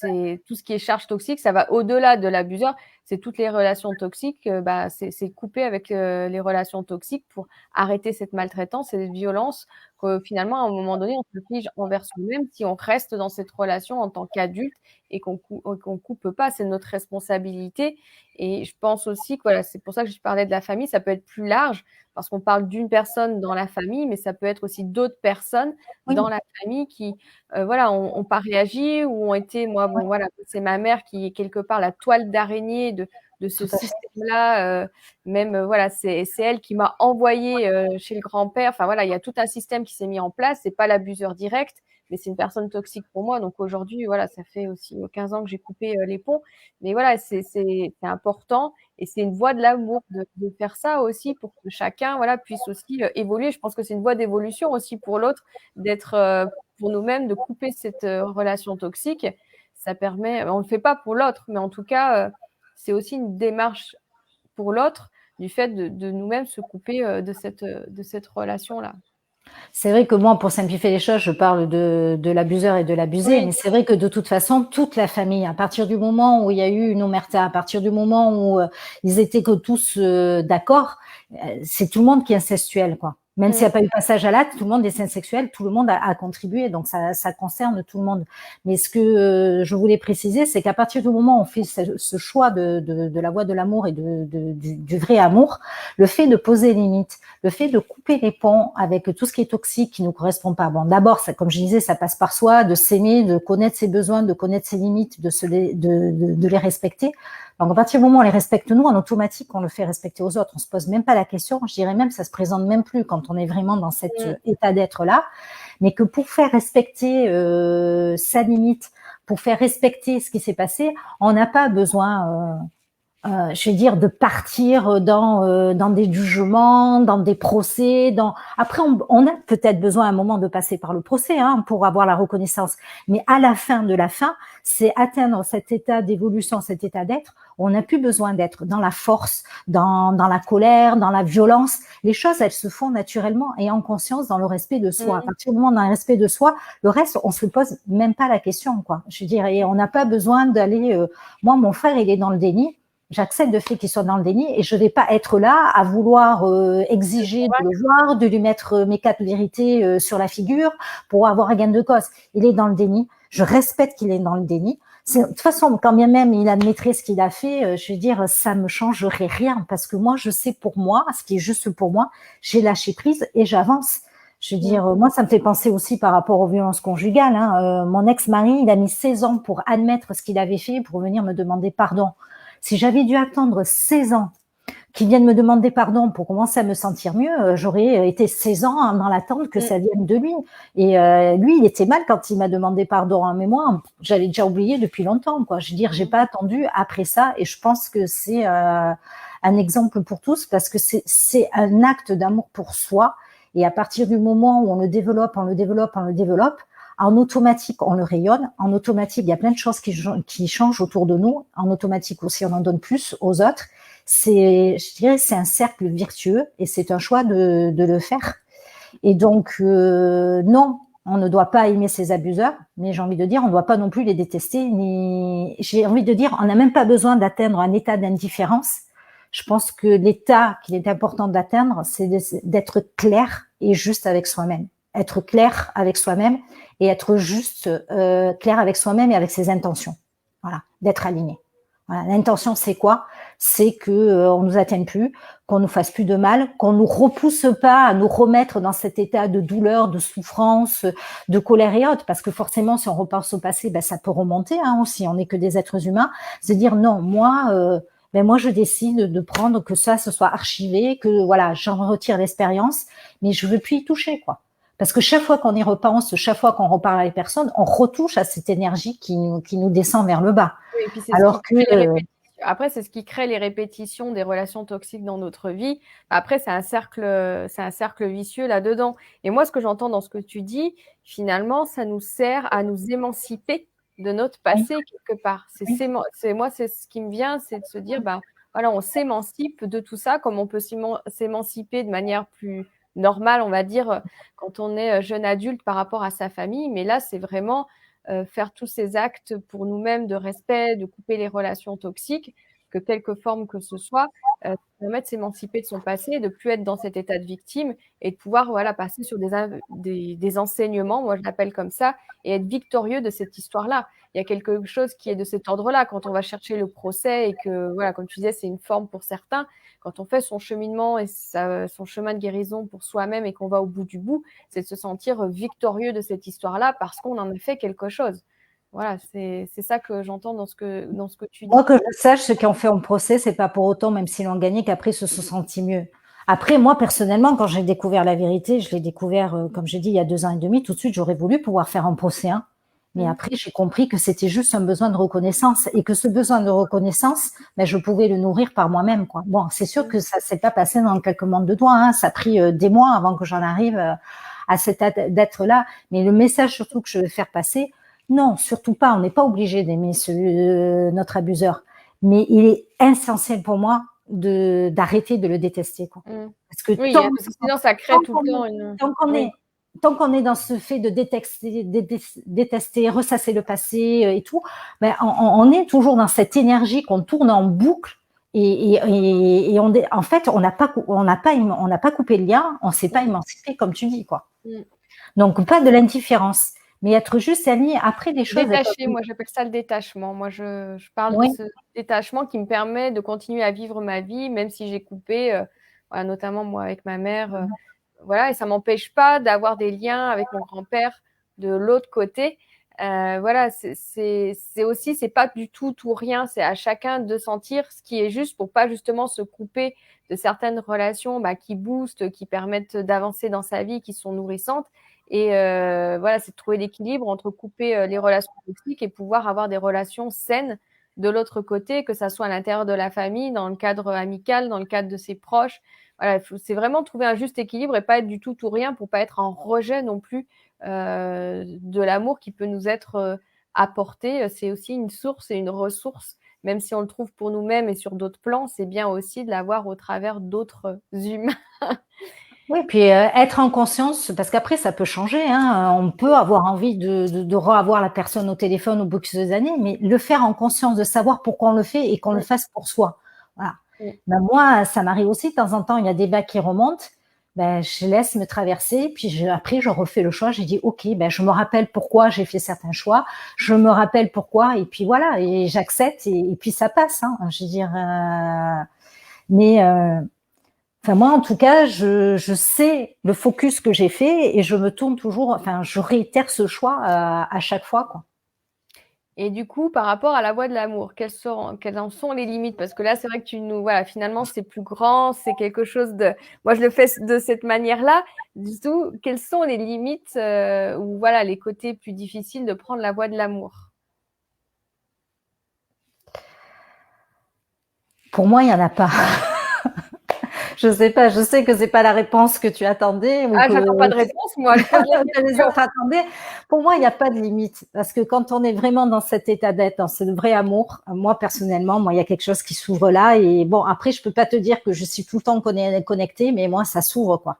c'est tout ce qui est charge toxique, ça va au-delà de l'abuseur. C'est toutes les relations toxiques, c'est couper avec les relations toxiques pour arrêter cette maltraitance et cette violence que finalement, à un moment donné, on s'inflige envers soi-même si on reste dans cette relation en tant qu'adulte et qu'on coupe pas, c'est notre responsabilité. Et je pense aussi que c'est pour ça que je parlais de la famille, ça peut être plus large parce qu'on parle d'une personne dans la famille, mais ça peut être aussi d'autres personnes dans la famille qui, ont pas réagi ou ont été, c'est ma mère qui est quelque part la toile d'araignée de ce système-là. C'est elle qui m'a envoyée chez le grand-père. Enfin, il y a tout un système qui s'est mis en place. C'est pas l'abuseur direct, mais c'est une personne toxique pour moi. Donc aujourd'hui, voilà, ça fait aussi 15 ans que j'ai coupé les ponts. Mais voilà, c'est important et c'est une voie de l'amour de faire ça aussi pour que chacun, voilà, puisse aussi évoluer. Je pense que c'est une voie d'évolution aussi pour l'autre, d'être pour nous-mêmes, de couper cette relation toxique. Ça permet, on le fait pas pour l'autre, mais en tout cas, c'est aussi une démarche pour l'autre du fait de nous-mêmes se couper de cette relation-là. C'est vrai que moi, pour simplifier les choses, je parle de l'abuseur et de l'abusé, Oui, mais c'est vrai que de toute façon, toute la famille, à partir du moment où il y a eu une omerta, à partir du moment où ils étaient que tous d'accord, c'est tout le monde qui est incestuel, quoi. Même s'il n'y a pas eu passage à l'acte, tout le monde est incestuel, tout le monde a contribué, donc ça concerne tout le monde. Mais ce que je voulais préciser, c'est qu'à partir du moment où on fait ce choix de la voie de l'amour et du vrai amour, le fait de poser les limites, le fait de couper les ponts avec tout ce qui est toxique, qui nous correspond pas. Bon, d'abord, ça, comme je disais, ça passe par soi, de s'aimer, de connaître ses besoins, de connaître ses limites, de les respecter. Donc, à partir du moment où on les respecte nous, en automatique, on le fait respecter aux autres. On se pose même pas la question. Je dirais même, ça se présente même plus quand on est vraiment dans cet état d'être-là. Mais que pour faire respecter sa limite, pour faire respecter ce qui s'est passé, on n'a pas besoin je veux dire, de partir dans des jugements, dans des procès. Après, on a peut-être besoin à un moment de passer par le procès pour avoir la reconnaissance. Mais à la fin de la fin, c'est atteindre cet état d'évolution, cet état d'être. On n'a plus besoin d'être dans la force, dans la colère, dans la violence. Les choses, elles se font naturellement et en conscience dans le respect de soi. À partir du moment dans le respect de soi, le reste, on se pose même pas la question, quoi. Je veux dire, et on n'a pas besoin d'aller. Moi, mon frère, il est dans le déni. J'accepte le fait qu'il soit dans le déni et je vais pas être là à vouloir exiger de le voir, de lui mettre mes 4 vérités sur la figure pour avoir un gain de cause. Il est dans le déni. Je respecte qu'il est dans le déni. De toute façon, quand bien même il admettrait ce qu'il a fait, je veux dire, ça me changerait rien parce que moi, je sais pour moi, ce qui est juste pour moi, j'ai lâché prise et j'avance. Je veux dire, moi, ça me fait penser aussi par rapport aux violences conjugales. Mon ex-mari, il a mis 16 ans pour admettre ce qu'il avait fait, pour venir me demander pardon. Si j'avais dû attendre 16 ans qu'il vienne me demander pardon pour commencer à me sentir mieux, j'aurais été 16 ans dans l'attente que ça vienne de lui. Et lui, il était mal quand il m'a demandé pardon. Mais moi, j'avais déjà oublié depuis longtemps, quoi. Je veux dire, j'ai pas attendu après ça. Et je pense que c'est un exemple pour tous parce que c'est un acte d'amour pour soi. Et à partir du moment où on le développe, en automatique, on le rayonne. En automatique, il y a plein de choses qui changent autour de nous. En automatique aussi, on en donne plus aux autres. Je dirais, c'est un cercle vertueux et c'est un choix de le faire. Et donc, non, on ne doit pas aimer ces abuseurs, mais j'ai envie de dire, on ne doit pas non plus les détester. J'ai envie de dire, on n'a même pas besoin d'atteindre un état d'indifférence. Je pense que l'état qu'il est important d'atteindre, c'est d'être clair et juste avec soi-même. Être clair avec soi-même et être juste clair avec soi-même et avec ses intentions. Voilà, d'être aligné. Voilà, l'intention, c'est quoi? C'est que on nous atteigne plus, qu'on nous fasse plus de mal, qu'on nous repousse pas à nous remettre dans cet état de douleur, de souffrance, de colère et autres, parce que forcément, si on repense au passé, ça peut remonter aussi. On n'est que des êtres humains. C'est dire non, moi, je décide de prendre que ça, ce soit archivé, que voilà, j'en retire l'expérience, mais je veux plus y toucher, quoi. Parce que chaque fois qu'on y repense, chaque fois qu'on reparle à les personnes, on retouche à cette énergie qui nous descend vers le bas. Oui, et puis Alors que après, c'est ce qui crée les répétitions des relations toxiques dans notre vie. Après, c'est un cercle vicieux là-dedans. Et moi, ce que j'entends dans ce que tu dis, finalement, ça nous sert à nous émanciper de notre passé quelque part. Moi, c'est ce qui me vient, c'est de se dire, voilà, on s'émancipe de tout ça, comme on peut s'émanciper de manière plus normale, on va dire, quand on est jeune adulte par rapport à sa famille. Mais là, c'est vraiment faire tous ces actes pour nous-mêmes de respect, de couper les relations toxiques, que quelque forme que ce soit, permet de s'émanciper de son passé, de plus être dans cet état de victime et de pouvoir voilà, passer sur des enseignements, moi je l'appelle comme ça, et être victorieux de cette histoire-là. Il y a quelque chose qui est de cet ordre-là quand on va chercher le procès et que, voilà, comme tu disais, c'est une forme pour certains. Quand on fait son cheminement et son chemin de guérison pour soi-même et qu'on va au bout du bout, c'est de se sentir victorieux de cette histoire-là parce qu'on en a fait quelque chose. Voilà, c'est ça que j'entends dans ce que tu dis. moi, que je sache, ceux qui ont fait un procès, c'est pas pour autant, même s'ils l'ont gagné, qu'après ils se sont sentis mieux. Après, moi, personnellement, quand j'ai découvert la vérité, je l'ai découvert, comme j'ai dit, il y a 2 ans et demi, tout de suite, j'aurais voulu pouvoir faire un procès, hein. Mais après, j'ai compris que c'était juste un besoin de reconnaissance et que ce besoin de reconnaissance, ben, je pouvais le nourrir par moi-même, quoi. Bon, c'est sûr que ça s'est pas passé dans quelques mondes de doigts, hein. Ça a pris des mois avant que j'en arrive à cet être-là. Mais le message surtout que je veux faire passer, non, surtout pas. On n'est pas obligé d'aimer notre abuseur. Mais il est essentiel pour moi d'arrêter de le détester, quoi. Parce que Oui, parce que sinon ça crée tout le temps une. tant qu'on est tant qu'on est dans ce fait de détester, ressasser le passé et tout, ben on est toujours dans cette énergie qu'on tourne en boucle et en fait on n'a pas coupé le lien, on s'est pas émancipé comme tu dis, quoi. Donc pas de l'indifférence, mais être juste aligné. Après des choses. Détaché, moi j'appelle ça le détachement. Moi je parle de ce détachement qui me permet de continuer à vivre ma vie, même si j'ai coupé, voilà, notamment moi avec ma mère, voilà, et ça m'empêche pas d'avoir des liens avec mon grand-père de l'autre côté. Voilà, c'est aussi, c'est pas du tout tout rien, c'est à chacun de sentir ce qui est juste pour pas justement se couper de certaines relations qui boostent, qui permettent d'avancer dans sa vie, qui sont nourrissantes. Et voilà, c'est de trouver l'équilibre entre couper les relations toxiques et pouvoir avoir des relations saines de l'autre côté, que ça soit à l'intérieur de la famille, dans le cadre amical, dans le cadre de ses proches. Voilà, c'est vraiment trouver un juste équilibre et pas être du tout tout rien pour pas être en rejet non plus de l'amour qui peut nous être apporté. C'est aussi une source et une ressource, même si on le trouve pour nous-mêmes et sur d'autres plans, c'est bien aussi de l'avoir au travers d'autres humains. Oui, puis être en conscience, parce qu'après ça peut changer, hein. On peut avoir envie de revoir la personne au téléphone au bout de quelques années, mais le faire en conscience, de savoir pourquoi on le fait et qu'on le fasse pour soi. Voilà. Ben moi, ça m'arrive aussi de temps en temps, il y a des bacs qui remontent, ben je laisse me traverser, puis après je refais le choix. J'ai dit ok, ben je me rappelle pourquoi j'ai fait certains choix, je me rappelle pourquoi, et puis voilà, et j'accepte, et puis ça passe, hein. Je veux dire, mais enfin, moi, en tout cas, je sais le focus que j'ai fait et je me tourne toujours, enfin, je réitère ce choix à chaque fois, quoi. Et du coup, par rapport à la voie de l'amour, quelles en sont les limites? Parce que là, c'est vrai que voilà, finalement, c'est plus grand, c'est quelque chose de, moi, je le fais de cette manière-là. Du tout, quelles sont les limites, ou voilà, les côtés plus difficiles de prendre la voie de l'amour? Pour moi, il y en a pas. Je sais pas, je sais que c'est pas la réponse que tu attendais ou Ah, que j'attends pas de réponse, moi, je pose la que les question. autres attendaient. Pour moi, il n'y a pas de limite parce que quand on est vraiment dans cet état d'être, dans ce vrai amour, moi personnellement, moi, il y a quelque chose qui s'ouvre là et bon, après, je peux pas te dire que je suis tout le temps connectée, mais moi, ça s'ouvre, quoi.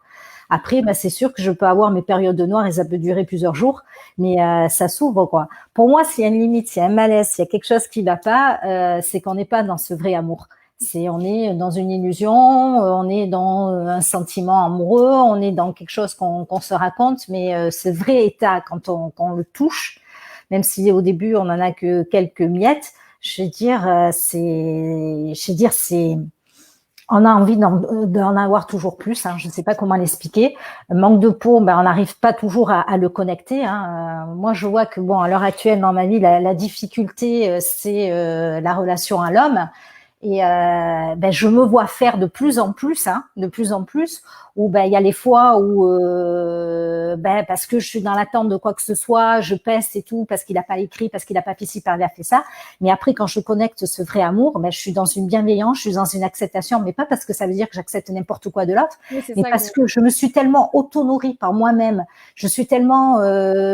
Après, ben, c'est sûr que je peux avoir mes périodes noires et ça peut durer plusieurs jours, mais ça s'ouvre, quoi. Pour moi, s'il y a une limite, s'il y a un malaise, s'il y a quelque chose qui va pas, c'est qu'on n'est pas dans ce vrai amour. On est dans une illusion, on est dans un sentiment amoureux, on est dans quelque chose qu'on se raconte, mais ce vrai état, quand on le touche, même si au début on en a que quelques miettes, je veux dire, on a envie d'en avoir toujours plus, hein. Je ne sais pas comment l'expliquer. Manque de peau, ben on n'arrive pas toujours à le connecter, hein. Moi, je vois que bon, à l'heure actuelle dans ma vie, la difficulté, c'est la relation à l'homme. Et ben, je me vois faire de plus en plus, hein, de plus en plus, où ben il y a les fois où ben parce que je suis dans l'attente de quoi que ce soit, je peste et tout, parce qu'il a pas écrit, parce qu'il a pas fait ci, parce qu'il a fait ça. Mais après, quand je connecte ce vrai amour, ben je suis dans une bienveillance, je suis dans une acceptation, mais pas parce que ça veut dire que j'accepte n'importe quoi de l'autre, Oui, c'est mais ça parce que je me suis tellement auto-nourrie par moi-même, je suis tellement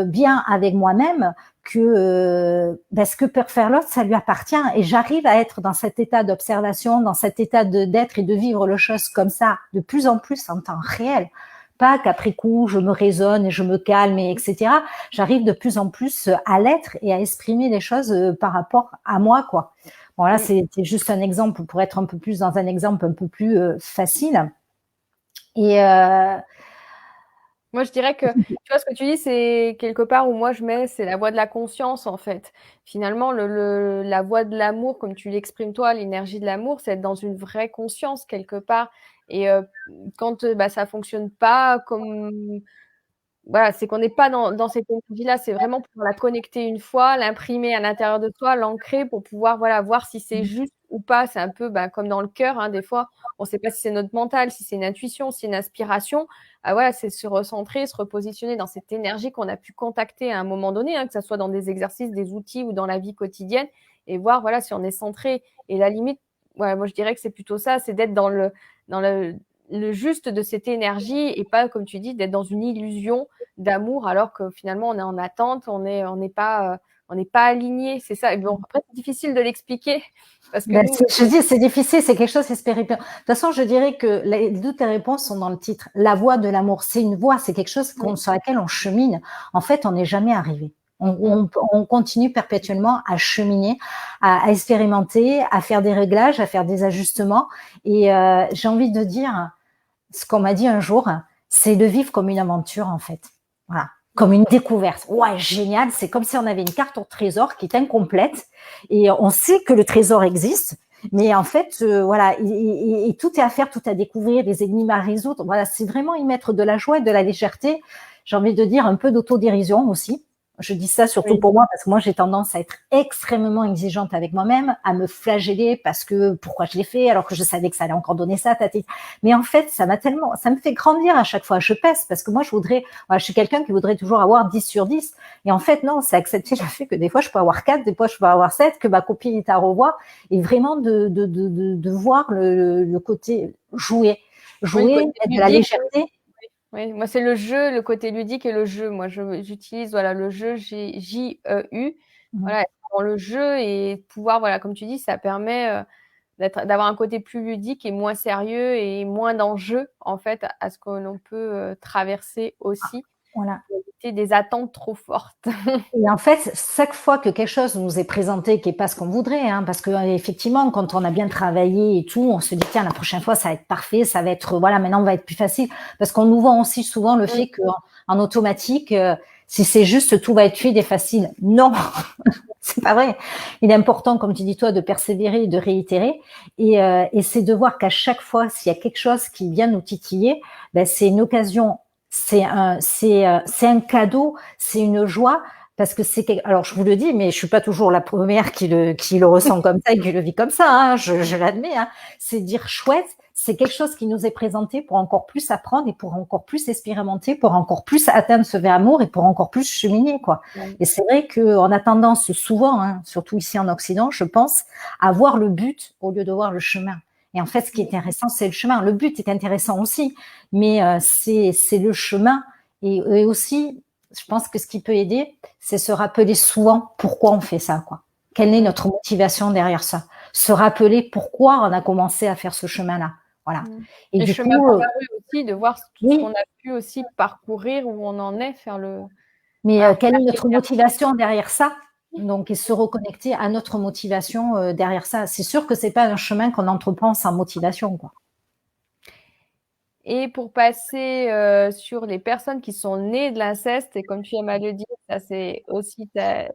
bien avec moi-même que ben, ce que peut faire l'autre, ça lui appartient. Et j'arrive à être dans cet état d'observation, dans cet état d'être et de vivre les choses comme ça, de plus en plus en temps réel. Pas qu'après coup, je me raisonne et je me calme, et etc. J'arrive de plus en plus à l'être et à exprimer les choses par rapport à moi, quoi. Bon, là, c'est juste un exemple pour être un peu plus dans un exemple un peu plus facile. Et moi, je dirais que, tu vois, ce que tu dis, c'est quelque part où moi je mets, c'est la voie de la conscience, en fait. Finalement, la voie de l'amour, comme tu l'exprimes toi, l'énergie de l'amour, c'est être dans une vraie conscience quelque part. Et quand ça fonctionne pas comme, voilà, c'est qu'on n'est pas dans cette énergie-là, c'est vraiment pour la connecter une fois, l'imprimer à l'intérieur de soi, l'ancrer pour pouvoir, voilà, voir si c'est juste ou pas. C'est un peu comme dans le cœur, hein, des fois, on ne sait pas si c'est notre mental, si c'est une intuition, si c'est une inspiration. Voilà, c'est se recentrer, se repositionner dans cette énergie qu'on a pu contacter à un moment donné, que ce soit dans des exercices, des outils ou dans la vie quotidienne, et voir voilà si on est centré. Et la limite, moi je dirais que c'est plutôt ça, c'est d'être dans le juste de cette énergie et pas, comme tu dis, d'être dans une illusion d'amour alors que finalement on est en attente, on n'est pas aligné, c'est ça. Et bon, après c'est difficile de l'expliquer parce que nous, je dis, c'est difficile, c'est quelque chose, c'est spirituel. De toute façon, je dirais que toutes tes réponses sont dans le titre. La voie de l'amour, c'est une voie, c'est quelque chose sur laquelle on chemine. En fait, on n'est jamais arrivé. On continue perpétuellement à cheminer, à expérimenter, à faire des réglages, à faire des ajustements. Et j'ai envie de dire, ce qu'on m'a dit un jour, c'est de vivre comme une aventure, en fait. Voilà. Comme une découverte. Ouais, génial. C'est comme si on avait une carte au trésor qui est incomplète et on sait que le trésor existe. Mais en fait, voilà, et tout est à faire, tout à découvrir, des énigmes à résoudre. Voilà, c'est vraiment y mettre de la joie et de la légèreté. J'ai envie de dire un peu d'autodérision aussi. Je dis ça surtout pour moi parce que moi, j'ai tendance à être extrêmement exigeante avec moi-même, à me flageller parce que pourquoi je l'ai fait alors que je savais que ça allait encore donner ça, tati. Mais en fait, ça me fait grandir à chaque fois. Je pèse parce que moi, je suis quelqu'un qui voudrait toujours avoir 10 sur 10. Et en fait, non, c'est accepter le fait que des fois, je peux avoir 4, des fois, je peux avoir 7, que ma copine est à revoir. Et vraiment de voir le côté jouer, mettre de la légèreté. Oui, moi c'est le jeu, le côté ludique et le jeu. Moi j'utilise voilà le jeu J-E-U. Voilà, dans le jeu et pouvoir voilà comme tu dis, ça permet d'avoir un côté plus ludique et moins sérieux et moins d'enjeu en fait à ce que l'on peut traverser aussi. Voilà. Pour éviter des attentes trop fortes. Et en fait, chaque fois que quelque chose nous est présenté qui est pas ce qu'on voudrait, parce que effectivement, quand on a bien travaillé et tout, on se dit tiens la prochaine fois ça va être parfait, ça va être voilà maintenant on va être plus facile, parce qu'on nous vend aussi souvent le fait qu'en automatique, si c'est juste tout va être fluide et facile. Non, c'est pas vrai. Il est important, comme tu dis toi, de persévérer, de réitérer, et c'est de voir qu'à chaque fois s'il y a quelque chose qui vient nous titiller, ben c'est une occasion. C'est un cadeau, c'est une joie, parce que alors je vous le dis, mais je suis pas toujours la première qui le ressent comme ça et qui le vit comme ça, je l'admets, c'est dire chouette, c'est quelque chose qui nous est présenté pour encore plus apprendre et pour encore plus expérimenter, pour encore plus atteindre ce vrai amour et pour encore plus cheminer, quoi. Et c'est vrai qu'on a tendance souvent, surtout ici en Occident, je pense, à voir le but au lieu de voir le chemin. Et en fait, ce qui est intéressant, c'est le chemin. Le but est intéressant aussi, mais c'est le chemin. Et aussi, je pense que ce qui peut aider, c'est se rappeler souvent pourquoi on fait ça, quoi. Quelle est notre motivation derrière ça? Se rappeler pourquoi on a commencé à faire ce chemin-là. Voilà. Et du chemin coup, aussi, de voir tout ce qu'on a pu aussi parcourir, où on en est, faire le. Mais quelle est notre motivation derrière ça? Donc, et se reconnecter à notre motivation derrière ça. C'est sûr que c'est pas un chemin qu'on entreprend sans motivation, quoi. Et pour passer sur les personnes qui sont nées de l'inceste, et comme tu aimes à le dire, ça c'est aussi ta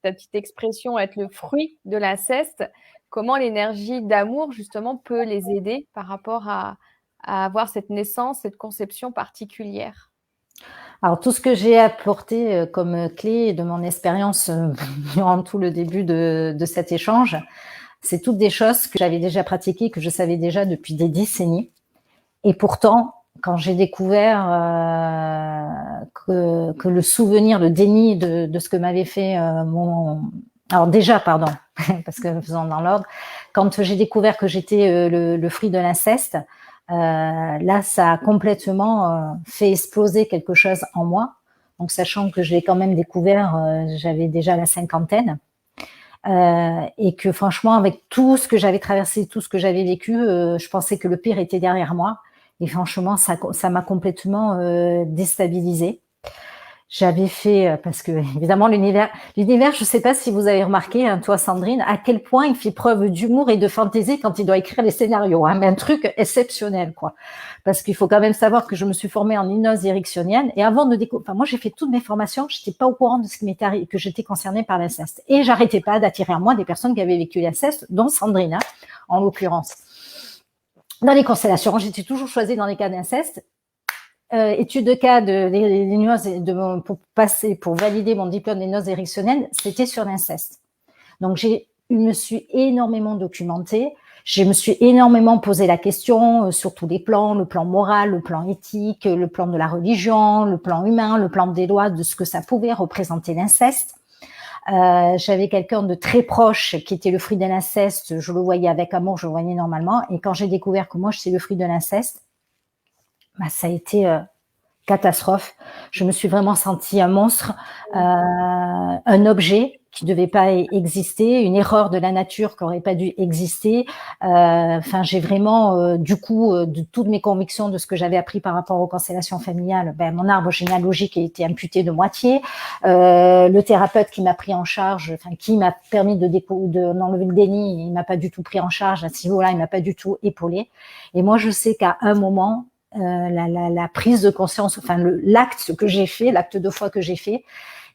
petite expression, être le fruit de l'inceste, comment l'énergie d'amour justement peut les aider par rapport à avoir cette naissance, cette conception particulière? Alors, tout ce que j'ai apporté comme clé de mon expérience durant tout le début de cet échange, c'est toutes des choses que j'avais déjà pratiquées, que je savais déjà depuis des décennies. Et pourtant, quand j'ai découvert que le souvenir, le déni de ce que m'avait fait alors déjà, pardon, parce que faisons dans l'ordre, quand j'ai découvert que j'étais le fruit de l'inceste, là, ça a complètement fait exploser quelque chose en moi. Donc, sachant que je l'ai quand même découvert, j'avais déjà la cinquantaine. Et que franchement, avec tout ce que j'avais traversé, tout ce que j'avais vécu, je pensais que le pire était derrière moi. Et franchement, ça m'a complètement déstabilisée. J'avais fait, parce que évidemment l'univers, je sais pas si vous avez remarqué, toi Sandrine, à quel point il fait preuve d'humour et de fantaisie quand il doit écrire les scénarios, mais un truc exceptionnel, quoi. Parce qu'il faut quand même savoir que je me suis formée en hypnose ericksonienne et avant de découvrir, moi j'ai fait toutes mes formations, j'étais pas au courant de ce qui m'était arrivé, que j'étais concernée par l'inceste et j'arrêtais pas d'attirer à moi des personnes qui avaient vécu l'inceste, dont Sandrine, en l'occurrence. Dans les constellations, j'étais toujours choisie dans les cas d'inceste. Étude de cas pour valider mon diplôme d'hypnose ericksonienne, c'était sur l'inceste. Donc je me suis énormément documentée Je me suis énormément posé la question sur tous les plans, le plan moral, le plan éthique, le plan de la religion, le plan humain, le plan des lois, de ce que ça pouvait représenter l'inceste. J'avais quelqu'un de très proche qui était le fruit de l'inceste. Je le voyais avec amour, je le voyais normalement. Et quand j'ai découvert que moi, je suis le fruit de l'inceste, bah, ça a été catastrophe. Je me suis vraiment sentie un monstre, un objet qui devait pas exister, une erreur de la nature qui aurait pas dû exister. Enfin, j'ai vraiment, du coup, de toutes mes convictions, de ce que j'avais appris par rapport aux constellations familiales, ben, mon arbre généalogique a été amputé de moitié. Le thérapeute qui m'a pris en charge, enfin, qui m'a permis d'enlever le déni, il m'a pas du tout pris en charge à ce niveau-là, il m'a pas du tout épaulé. Et moi, je sais qu'à un moment, la prise de conscience, enfin l'acte que j'ai fait, l'acte de foi que j'ai fait,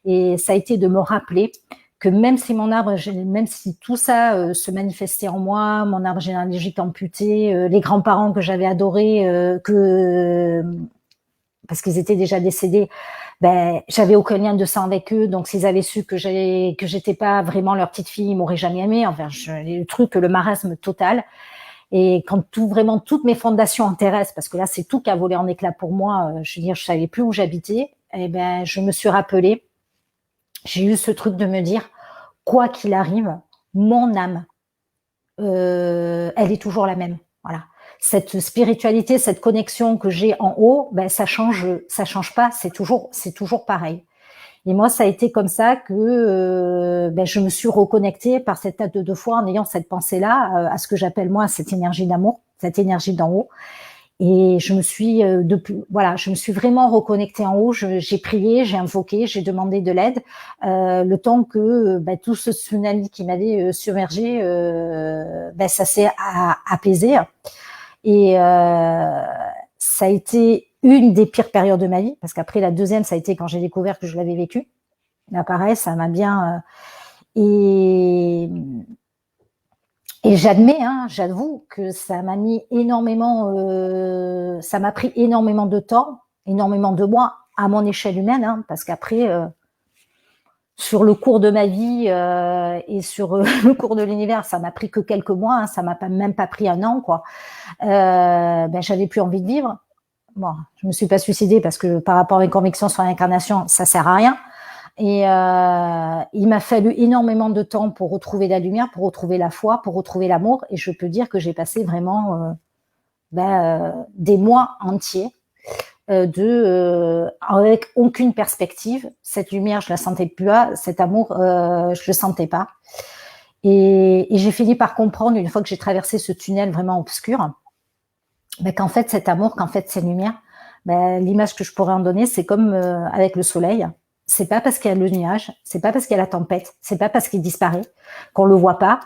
et ça a été de me rappeler que même si mon arbre, même si tout ça se manifestait en moi, mon arbre généalogique amputé, les grands-parents que j'avais adorés, parce qu'ils étaient déjà décédés, ben j'avais aucun lien de sang avec eux, donc s'ils avaient su que j'étais pas vraiment leur petite fille, ils m'auraient jamais aimé. Enfin, le truc, le marasme total. Et quand vraiment toutes mes fondations en terrestre, parce que là c'est tout qui a volé en éclats pour moi, je veux dire, je savais plus où j'habitais, et ben je me suis rappelé, j'ai eu ce truc de me dire, quoi qu'il arrive, mon âme, elle est toujours la même. Voilà. Cette spiritualité, cette connexion que j'ai en haut, ben ça change pas, c'est toujours pareil. Et moi, ça a été comme ça que ben, je me suis reconnectée par cette acte de foi en ayant cette pensée-là à ce que j'appelle moi cette énergie d'amour, cette énergie d'en haut. Et je me suis je me suis vraiment reconnectée en haut. J'ai prié, j'ai invoqué, j'ai demandé de l'aide. Le temps que ben, tout ce tsunami qui m'avait submergé, ben, ça s'est apaisé. Et ça a été une des pires périodes de ma vie, parce qu'après la deuxième, ça a été quand j'ai découvert que je l'avais vécu. Là, pareil, ça m'a bien. Et j'admets, j'avoue que ça m'a mis énormément, ça m'a pris énormément de temps, énormément de mois à mon échelle humaine, parce qu'après, sur le cours de ma vie et sur le cours de l'univers, ça m'a pris que quelques mois, ça m'a même pas pris un an, quoi. Ben, j'avais plus envie de vivre. Bon, je me suis pas suicidée parce que par rapport à mes convictions sur l'incarnation, ça sert à rien. Et il m'a fallu énormément de temps pour retrouver la lumière, pour retrouver la foi, pour retrouver l'amour. Et je peux dire que j'ai passé vraiment des mois entiers avec aucune perspective. Cette lumière, je la sentais plus là. Cet amour, je le sentais pas. Et j'ai fini par comprendre, une fois que j'ai traversé ce tunnel vraiment obscur, ben, qu'en fait, cet amour, qu'en fait, cette lumière, ben, l'image que je pourrais en donner, c'est comme avec le soleil. C'est pas parce qu'il y a le nuage, c'est pas parce qu'il y a la tempête, c'est pas parce qu'il disparaît, qu'on le voit pas,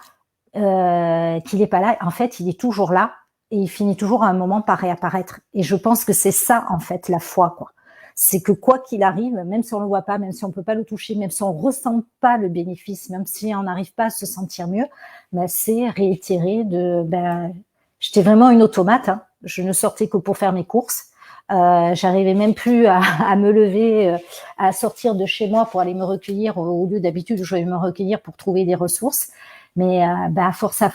qu'il est pas là. En fait, il est toujours là et il finit toujours à un moment par réapparaître. Et je pense que c'est ça, en fait, la foi, quoi. C'est que quoi qu'il arrive, même si on le voit pas, même si on peut pas le toucher, même si on ressent pas le bénéfice, même si on n'arrive pas à se sentir mieux, ben, c'est réitérer j'étais vraiment une automate, Je ne sortais que pour faire mes courses. J'arrivais même plus à me lever, à sortir de chez moi pour aller me recueillir au lieu d'habitude où je vais me recueillir pour trouver des ressources. Mais à force, au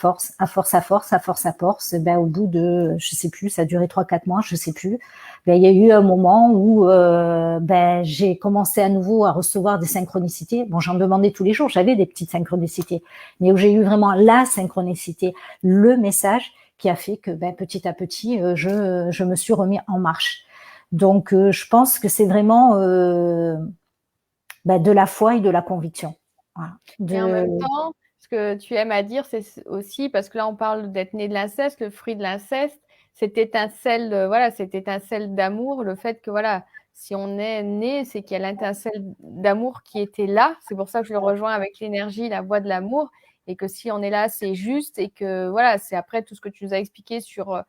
bout de, je sais plus, ça a duré 3-4 mois, je sais plus. Il y a eu un moment où j'ai commencé à nouveau à recevoir des synchronicités. Bon, j'en demandais tous les jours, j'avais des petites synchronicités, mais où j'ai eu vraiment la synchronicité, le message qui a fait que petit à petit, je me suis remis en marche. Donc, je pense que c'est vraiment de la foi et de la conviction. Voilà. Et en même temps, ce que tu aimes à dire, c'est aussi, parce que là, on parle d'être né de l'inceste, le fruit de l'inceste, cette étincelle, cette étincelle d'amour, le fait que, voilà, si on est né, c'est qu'il y a l'étincelle d'amour qui était là. C'est pour ça que je le rejoins avec l'énergie, la voix de l'amour. Et que si on est là, c'est juste. Et que, voilà, c'est après tout ce que tu nous as expliqué sur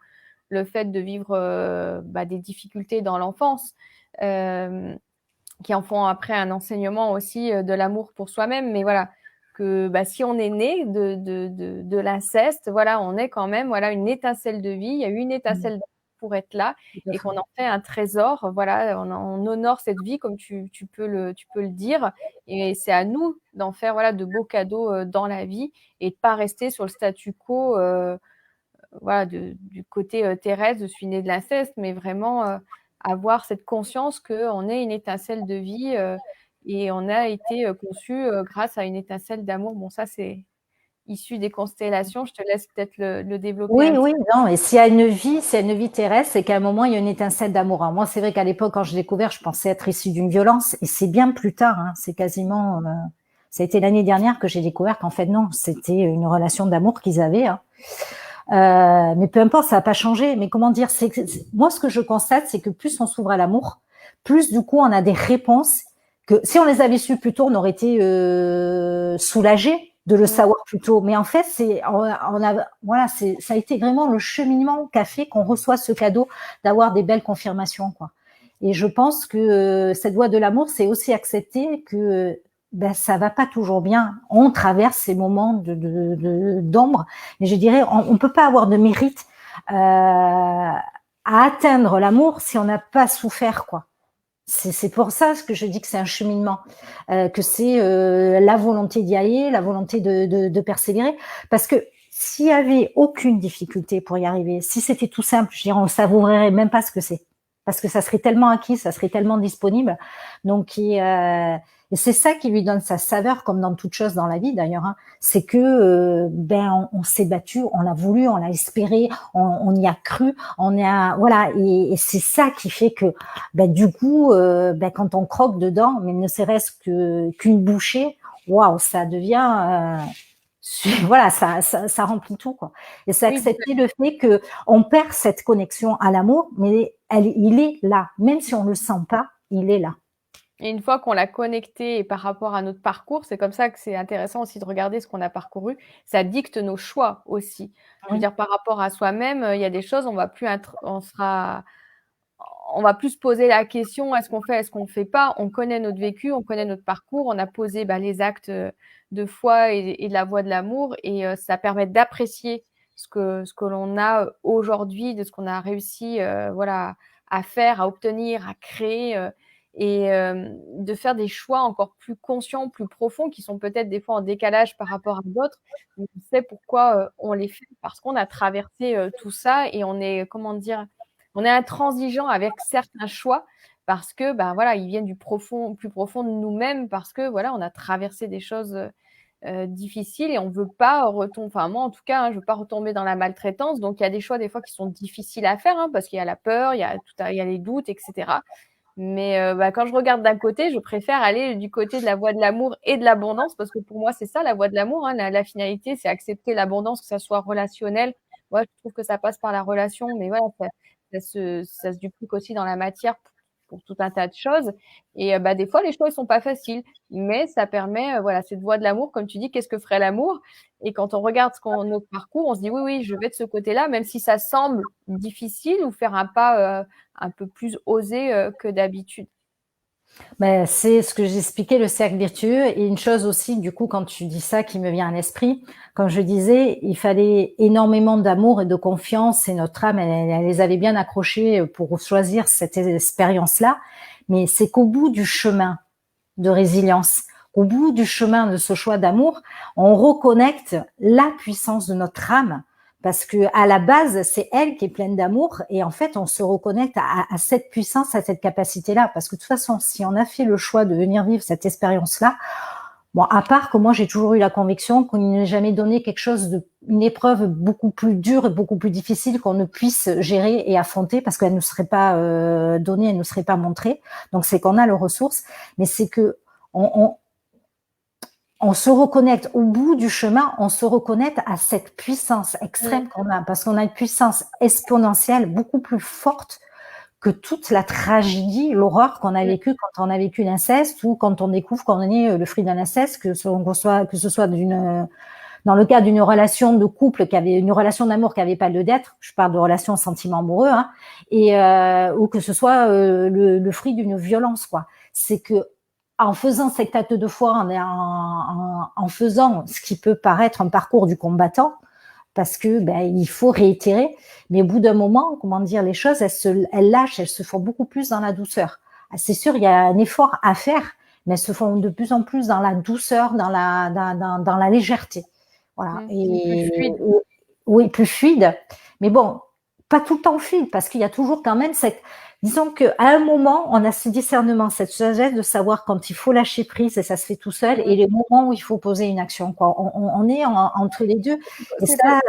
le fait de vivre des difficultés dans l'enfance, qui en font après un enseignement aussi de l'amour pour soi-même. Mais voilà, que si on est né de l'inceste, voilà, on est quand même une étincelle de vie. Il y a eu une étincelle pour être là et qu'on en fait un trésor. Voilà, on honore cette vie comme tu peux le dire. Et c'est à nous d'en faire de beaux cadeaux dans la vie et de pas rester sur le statu quo. voilà, du côté terrestre, je suis née de l'inceste, mais vraiment avoir cette conscience qu'on est une étincelle de vie et on a été conçu grâce à une étincelle d'amour. Bon, ça, c'est issu des constellations. Je te laisse peut-être le développer Oui, un petit oui, non, et s'il y a une vie terrestre, c'est qu'à un moment, il y a une étincelle d'amour. Alors, moi, c'est vrai qu'à l'époque, quand je l'ai découvert, je pensais être issue d'une violence, et c'est bien plus tard, hein, c'est quasiment, ça a été l'année dernière que j'ai découvert qu'en fait, non, c'était une relation d'amour qu'ils avaient, hein. Mais peu importe, ça n'a pas changé. Mais comment dire, moi, ce que je constate, c'est que plus on s'ouvre à l'amour, plus du coup, on a des réponses que si on les avait su plus tôt, on aurait été soulagé de le peu. savoir plus tôt. Mais en fait, voilà, ça a été vraiment le cheminement qui a fait qu'on reçoit ce cadeau d'avoir des belles confirmations, quoi. Et je pense que cette voie de l'amour, c'est aussi accepter que ben, ça va pas toujours bien. On traverse ces moments d'ombre, mais je dirais, on peut pas avoir de mérite à atteindre l'amour si on n'a pas souffert, quoi. C'est pour ça que je dis que c'est un cheminement, que c'est la volonté d'y aller, la volonté de persévérer. Parce que s'il y avait aucune difficulté pour y arriver, si c'était tout simple, je dirais, on ne savourerait même pas ce que c'est. Parce que ça serait tellement acquis, ça serait tellement disponible. Donc, et c'est ça qui lui donne sa saveur, comme dans toute chose dans la vie d'ailleurs. Hein. C'est que ben on s'est battu, on l'a voulu, on l'a espéré, on y a cru, voilà. Et c'est ça qui fait que ben, du coup, ben, quand on croque dedans, mais ne serait-ce qu'une bouchée, waouh, ça devient, voilà, ça remplit tout, quoi. Et c'est Oui, accepter le fait que on perd cette connexion à l'amour, mais il est là, même si on le sent pas, il est là. et une fois qu'on l'a connecté par rapport à notre parcours, c'est comme ça que c'est intéressant aussi de regarder ce qu'on a parcouru. Ça dicte nos choix aussi. Je veux Oui, dire, par rapport à soi-même, il y a des choses, on va plus se poser la question, est-ce qu'on fait, est-ce qu'on fait pas? On connaît notre vécu, on connaît notre parcours, on a posé les actes de foi et de la voie de l'amour, et ça permet d'apprécier ce que l'on a aujourd'hui, de ce qu'on a réussi, voilà, à faire, à obtenir, à créer, et de faire des choix encore plus conscients, plus profonds, qui sont peut-être des fois en décalage par rapport à d'autres. Mais on sait pourquoi on les fait, parce qu'on a traversé tout ça, et on est, comment dire, on est intransigeant avec certains choix parce que, ben voilà, ils viennent du profond, plus profond de nous-mêmes, parce que voilà, on a traversé des choses difficiles et on veut pas retomber. Enfin, moi, en tout cas, hein, je veux pas retomber dans la maltraitance. Donc, il y a des choix des fois qui sont difficiles à faire, hein, parce qu'il y a la peur, il y a les doutes, etc. Mais quand je regarde d'un côté, je préfère aller du côté de la voie de l'amour et de l'abondance, parce que pour moi, c'est ça la voie de l'amour. Hein. La finalité, c'est accepter l'abondance, que ça soit relationnel. Moi, je trouve que ça passe par la relation, mais voilà, ça se duplique aussi dans la matière pour tout un tas de choses. Et des fois, les choix, ils sont pas faciles, mais ça permet, voilà, cette voie de l'amour, comme tu dis, qu'est-ce que ferait l'amour? Et quand on regarde notre parcours, on se dit oui, oui, je vais de ce côté-là, même si ça semble difficile, ou faire un pas un peu plus osé que d'habitude. ben, c'est ce que j'expliquais, le cercle vertueux. Et une chose aussi, du coup, quand tu dis ça, qui me vient à l'esprit, comme je disais, il fallait énormément d'amour et de confiance, et notre âme, elle les avait bien accrochés pour choisir cette expérience-là. Mais c'est qu'au bout du chemin de résilience, au bout du chemin de ce choix d'amour, on reconnecte la puissance de notre âme, parce que à la base, c'est elle qui est pleine d'amour, et en fait, on se reconnecte à cette puissance, à cette capacité-là, parce que de toute façon, si on a fait le choix de venir vivre cette expérience-là, bon, à part que moi, j'ai toujours eu la conviction qu'on ne jamais donné quelque chose une épreuve beaucoup plus dure et beaucoup plus difficile qu'on ne puisse gérer et affronter, parce qu'elle ne serait pas donnée, elle ne serait pas montrée. Donc, c'est qu'on a les ressources, mais c'est que on se reconnecte au bout du chemin, on se reconnecte à cette puissance Mmh. extrême qu'on a, parce qu'on a une puissance exponentielle beaucoup plus forte que toute la tragédie, l'horreur qu'on a Mmh. vécue quand on a vécu l'inceste, ou quand on découvre qu'on est le fruit d'un inceste, que ce soit dans le cas d'une relation de couple qui avait une relation d'amour qui avait pas lieu d'être, je parle de relation sentiment amoureux, hein, et ou que ce soit le fruit d'une violence, quoi. C'est que en faisant cet acte de foi, en faisant ce qui peut paraître un parcours du combattant, parce que il faut réitérer, mais au bout d'un moment, comment dire, les choses, elles lâchent, elles se font beaucoup plus dans la douceur. C'est sûr, il y a un effort à faire, mais elles se font de plus en plus dans la douceur, dans la légèreté. Voilà. Mmh. Plus fluide. oui, plus fluide. Mais bon, pas tout le temps fluide, parce qu'il y a toujours quand même cette… Disons qu'à un moment, on a ce discernement, cette sagesse de savoir quand il faut lâcher prise et ça se fait tout seul, et les moments où il faut poser une action, quoi. On est entre les deux. Et C'est ça,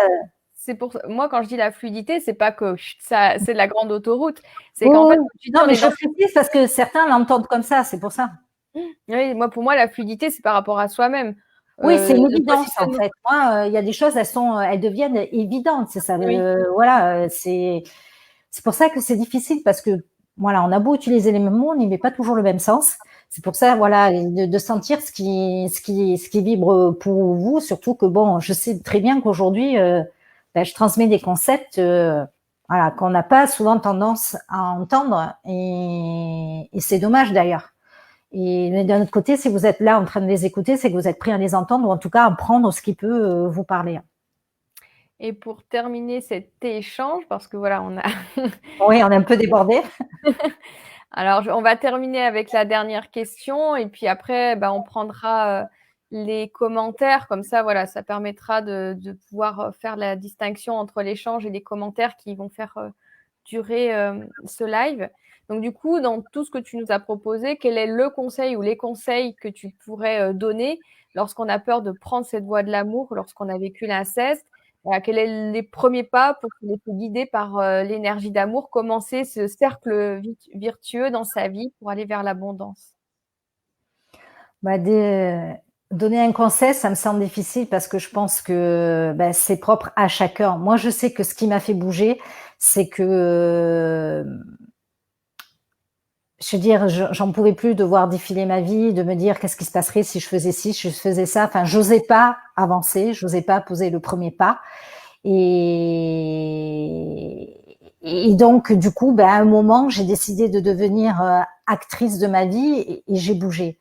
c'est pour moi quand je dis la fluidité, c'est pas que ça, c'est de la grande autoroute. C'est qu'en oui, fait, oui. comme tu dis, Non, on mais est je dans. précise parce que certains l'entendent comme ça, c'est pour ça. Oui, moi pour moi la fluidité, c'est par rapport à soi-même. Oui, c'est une Le évidence en positionnement. fait. Moi, il y a des choses, elles deviennent évidentes. C'est ça. Oui. Voilà, c'est pour ça que c'est difficile parce que voilà, on a beau utiliser les mêmes mots, on n'y met pas toujours le même sens. C'est pour ça, voilà, de sentir ce qui vibre pour vous. Surtout que bon, je sais très bien qu'aujourd'hui, ben, je transmets des concepts, voilà, qu'on n'a pas souvent tendance à entendre, et c'est dommage d'ailleurs. Et d'un autre côté, si vous êtes là en train de les écouter, c'est que vous êtes prêt à les entendre ou en tout cas à prendre ce qui peut vous parler. Et pour terminer cet échange, parce que voilà, on a. Oui, on est un peu débordé. Alors, on va terminer avec la dernière question et puis après, ben, on prendra les commentaires. Comme ça, voilà, ça permettra de pouvoir faire la distinction entre l'échange et les commentaires qui vont faire durer ce live. Donc, du coup, dans tout ce que tu nous as proposé, quel est le conseil ou les conseils que tu pourrais donner lorsqu'on a peur de prendre cette voie de l'amour, lorsqu'on a vécu l'inceste? Voilà, quels sont les premiers pas pour qu'il ait été guidé par l'énergie d'amour, commencer ce cercle virtueux dans sa vie pour aller vers l'abondance? Bah, donner un conseil, ça me semble difficile parce que je pense que bah, c'est propre à chacun. Moi, je sais que ce qui m'a fait bouger, c'est que je veux dire, j'en pouvais plus de voir défiler ma vie, de me dire qu'est-ce qui se passerait si je faisais ci, si je faisais ça. Enfin, j'osais pas avancer, j'osais pas poser le premier pas. Et donc, du coup, ben, à un moment, j'ai décidé de devenir actrice de ma vie, et j'ai bougé.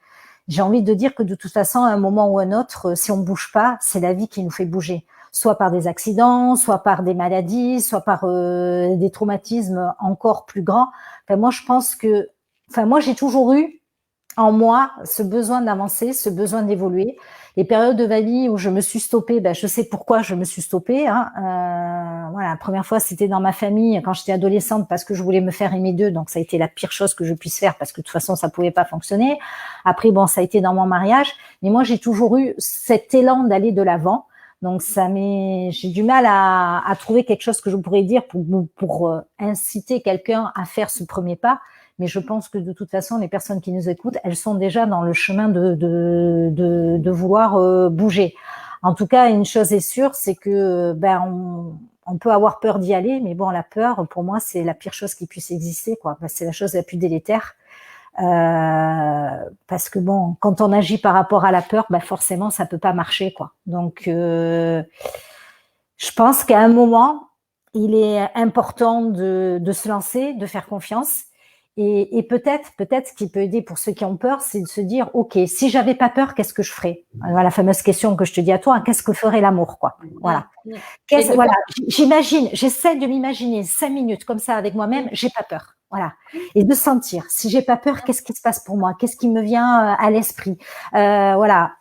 J'ai envie de dire que de toute façon, à un moment ou un autre, si on bouge pas, c'est la vie qui nous fait bouger. Soit par des accidents, soit par des maladies, soit par des traumatismes encore plus grands. Enfin, moi, je pense que, enfin, moi, j'ai toujours eu en moi ce besoin d'avancer, ce besoin d'évoluer. Les périodes de ma vie où je me suis stoppée, ben, je sais pourquoi je me suis stoppée. Hein. Voilà, la première fois, c'était dans ma famille quand j'étais adolescente parce que je voulais me faire aimer d'eux. Donc, ça a été la pire chose que je puisse faire parce que de toute façon, ça pouvait pas fonctionner. Après, bon, ça a été dans mon mariage. Mais moi, j'ai toujours eu cet élan d'aller de l'avant. Donc, j'ai du mal à trouver quelque chose que je pourrais dire pour inciter quelqu'un à faire ce premier pas. Mais je pense que de toute façon, les personnes qui nous écoutent, elles sont déjà dans le chemin de vouloir bouger. En tout cas, une chose est sûre, c'est que ben on peut avoir peur d'y aller, mais bon, la peur, pour moi, c'est la pire chose qui puisse exister, quoi. Ben, c'est la chose la plus délétère. Parce que bon, quand on agit par rapport à la peur, ben forcément, ça peut pas marcher, quoi. Donc, je pense qu'à un moment, il est important de se lancer, de faire confiance. Et peut-être ce qui peut aider pour ceux qui ont peur, c'est de se dire, OK, si j'avais pas peur, qu'est-ce que je ferais? Voilà la fameuse question que je te dis à toi, qu'est-ce que ferait l'amour, quoi? Voilà. Et de Voilà, j'imagine, j'essaie de m'imaginer 5 minutes comme ça avec moi-même, j'ai pas peur. Voilà. Et de sentir, si j'ai pas peur, qu'est-ce qui se passe pour moi? Qu'est-ce qui me vient à l'esprit? Voilà.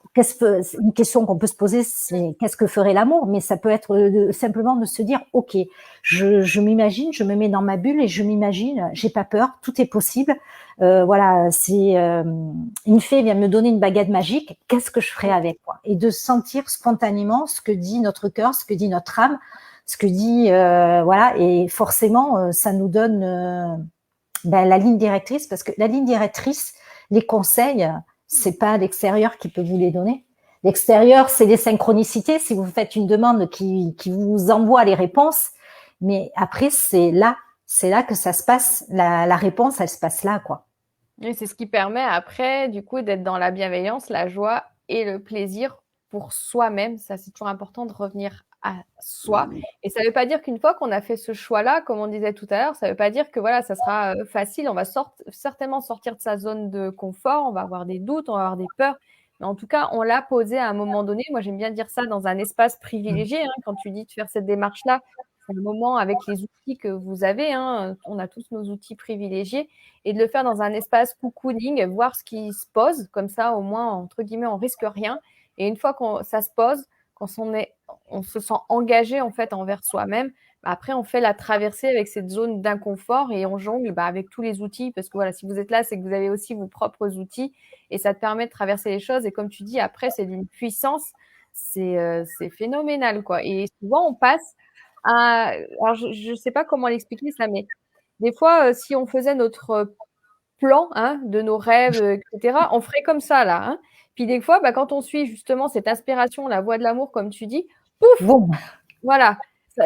Une question qu'on peut se poser, c'est qu'est-ce que ferait l'amour? Mais ça peut être simplement de se dire, OK, je m'imagine, je me mets dans ma bulle et je m'imagine, j'ai pas peur, tout est possible. Voilà, si une fée vient me donner une baguette magique, qu'est-ce que je ferais avec, quoi? Et de sentir spontanément ce que dit notre cœur, ce que dit notre âme, ce que dit voilà. Et forcément, ça nous donne ben, la ligne directrice, parce que la ligne directrice, les conseils, c'est pas l'extérieur qui peut vous les donner. L'extérieur, c'est des synchronicités. Si vous faites une demande qui vous envoie les réponses, mais après, c'est là que ça se passe. La réponse, elle se passe là, quoi. Et c'est ce qui permet après, du coup, d'être dans la bienveillance, la joie et le plaisir pour soi-même. Ça, c'est toujours important de revenir à soi. Et ça ne veut pas dire qu'une fois qu'on a fait ce choix-là, comme on disait tout à l'heure, ça ne veut pas dire que voilà, ça sera facile. On va certainement sortir de sa zone de confort. On va avoir des doutes, on va avoir des peurs. Mais en tout cas, on l'a posé à un moment donné. Moi, j'aime bien dire ça dans un espace privilégié. Hein, quand tu dis de faire cette démarche-là, c'est un moment avec les outils que vous avez. Hein, on a tous nos outils privilégiés et de le faire dans un espace cocooning, voir ce qui se pose, comme ça au moins, entre guillemets, on risque rien. Et une fois que ça se pose, on se sent engagé en fait envers soi-même, bah, après on fait la traversée avec cette zone d'inconfort et on jongle avec tous les outils parce que voilà, si vous êtes là, c'est que vous avez aussi vos propres outils et ça te permet de traverser les choses. Et comme tu dis, après, c'est d'une puissance, c'est phénoménal, quoi. Et souvent, on passe à, alors je sais pas comment l'expliquer ça, mais des fois, si on faisait notre plan hein, de nos rêves, etc., on ferait comme ça, là. Hein. Puis des fois, bah, quand on suit justement cette inspiration, la voie de l'amour, comme tu dis, pouf, Bon. voilà,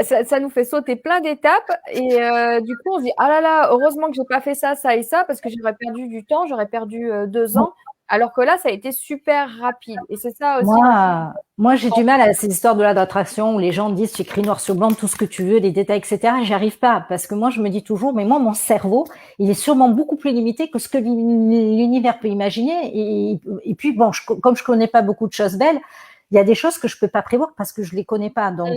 ça nous fait sauter plein d'étapes et du coup, on se dit ah là là, heureusement que j'ai pas fait ça, ça et ça parce que j'aurais perdu du temps, j'aurais perdu 2 ans, alors que là, ça a été super rapide. Et c'est ça aussi. Moi, j'ai du mal à ces histoires de d'attraction où les gens disent tu écris noir sur blanc tout ce que tu veux, les détails, etc. J'y arrive pas parce que moi, je me dis toujours, mais moi, mon cerveau, il est sûrement beaucoup plus limité que ce que l'univers peut imaginer. Et puis, bon, comme je connais pas beaucoup de choses belles, il y a des choses que je peux pas prévoir parce que je les connais pas. Donc,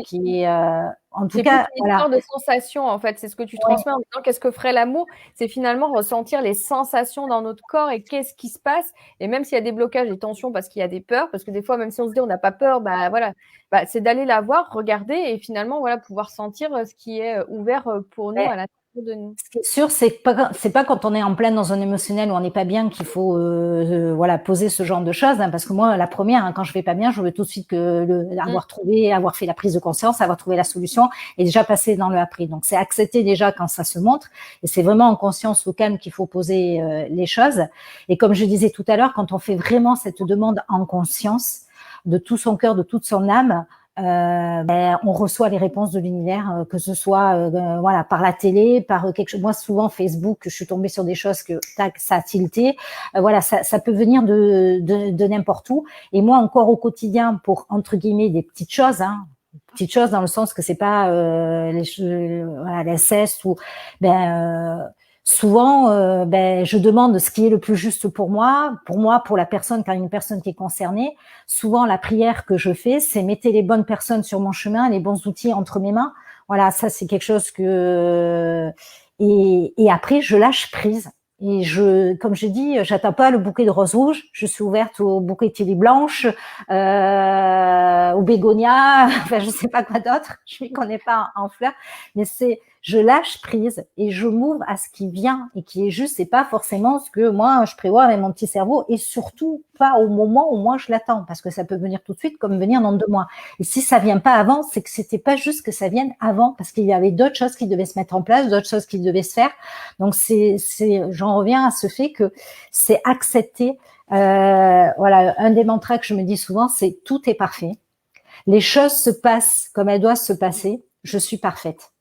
en tout C'est cas, plus une histoire de sensation, en fait. C'est ce que tu transmets en disant qu'est-ce que ferait l'amour. C'est finalement ressentir les sensations dans notre corps et qu'est-ce qui se passe. Et même s'il y a des blocages, des tensions, parce qu'il y a des peurs, parce que des fois, même si on se dit on n'a pas peur, bah voilà, bah, c'est d'aller la voir, regarder et finalement, voilà, pouvoir sentir ce qui est ouvert pour nous à l'intérieur de nous. Ce qui est sûr, c'est pas quand on est en plein dans un émotionnel où on n'est pas bien qu'il faut voilà poser ce genre de choses. Hein, parce que moi, la première, hein, quand je vais pas bien, je veux tout de suite avoir fait la prise de conscience, avoir trouvé la solution et déjà passer dans le après. Donc c'est accepter déjà quand ça se montre et c'est vraiment en conscience au calme qu'il faut poser les choses. Et comme je disais tout à l'heure, quand on fait vraiment cette demande en conscience de tout son cœur, de toute son âme, on reçoit les réponses de l'univers, que ce soit voilà par la télé, par quelque chose. Moi, souvent Facebook, je suis tombée sur des choses que tac, ça a tilté. Voilà, ça peut venir de n'importe où. Et moi, encore au quotidien, pour entre guillemets des petites choses, hein, petites choses dans le sens que c'est pas voilà, l'inceste ou souvent, je demande ce qui est le plus juste pour moi, pour la personne, quand une personne qui est concernée. Souvent, la prière que je fais, c'est mettez les bonnes personnes sur mon chemin, les bons outils entre mes mains. Voilà, ça c'est quelque chose que et après je lâche prise. Et comme je dis, j'attends pas le bouquet de roses rouges. Je suis ouverte au bouquet de lily blanche, au bégonia, enfin je sais pas quoi d'autre. Je m'y connais pas en fleurs, mais je lâche prise et je m'ouvre à ce qui vient et qui est juste. C'est pas forcément ce que moi je prévois avec mon petit cerveau et surtout pas au moment où moi je l'attends parce que ça peut venir tout de suite comme venir dans 2 mois. Et si ça vient pas avant, c'est que c'était pas juste que ça vienne avant parce qu'il y avait d'autres choses qui devaient se mettre en place, d'autres choses qui devaient se faire. Donc j'en reviens à ce fait que c'est accepter. Voilà, un des mantras que je me dis souvent, c'est tout est parfait. Les choses se passent comme elles doivent se passer. Je suis parfaite.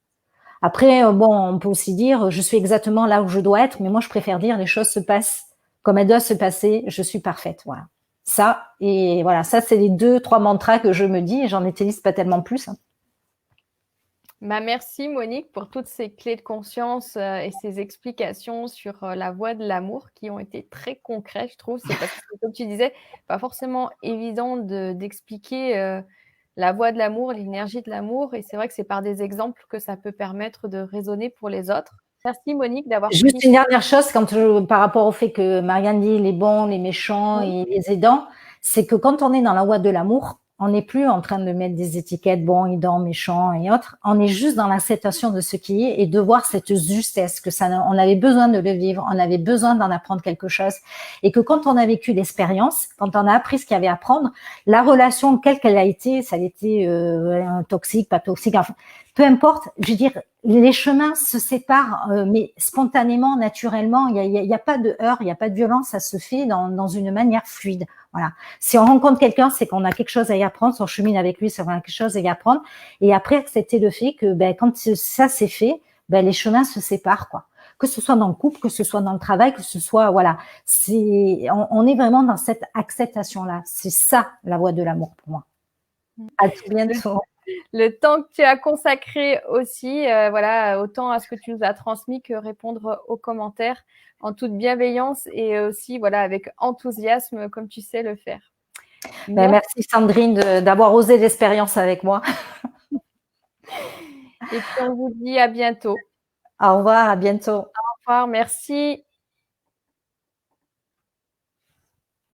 Après, bon, on peut aussi dire, je suis exactement là où je dois être, mais moi, je préfère dire, les choses se passent comme elles doivent se passer, je suis parfaite, voilà. Ça, et voilà, ça, c'est les 2-3 mantras que je me dis, et j'en utilise pas tellement plus. Hein. Bah, merci Monique pour toutes ces clés de conscience et ces explications sur la voie de l'amour qui ont été très concrètes, je trouve. C'est parce que, comme tu disais, pas forcément évident d'expliquer la voie de l'amour, l'énergie de l'amour. Et c'est vrai que c'est par des exemples que ça peut permettre de résonner pour les autres. Merci Monique d'avoir pris. Juste une dernière chose, par rapport au fait que Marianne dit les bons, les méchants et les aidants, c'est que quand on est dans la voie de l'amour, on n'est plus en train de mettre des étiquettes bons, aidants, méchants et autres. On est juste dans l'acceptation de ce qui est et de voir cette justesse que on avait besoin de le vivre, on avait besoin d'en apprendre quelque chose et que quand on a vécu l'expérience, quand on a appris ce qu'il y avait à apprendre, la relation, quelle qu'elle a été, ça a été toxique, pas toxique, enfin, peu importe, je veux dire, les chemins se séparent, mais spontanément, naturellement, il y a pas de heurts, il y a pas de violence, ça se fait dans une manière fluide. Voilà. Si on rencontre quelqu'un, c'est qu'on a quelque chose à y apprendre, si on chemine avec lui, c'est qu'on a quelque chose à y apprendre. Et après, accepter le fait que, quand ça c'est fait, les chemins se séparent, quoi. Que ce soit dans le couple, que ce soit dans le travail, que ce soit, voilà. On est vraiment dans cette acceptation-là. C'est ça, la voie de l'amour pour moi. À tout bientôt. Le temps que tu as consacré aussi, voilà, autant à ce que tu nous as transmis que répondre aux commentaires en toute bienveillance et aussi, voilà, avec enthousiasme, comme tu sais le faire. Merci Sandrine d'avoir osé l'expérience avec moi. Et puis on vous dit à bientôt. Au revoir, à bientôt. Au revoir, merci.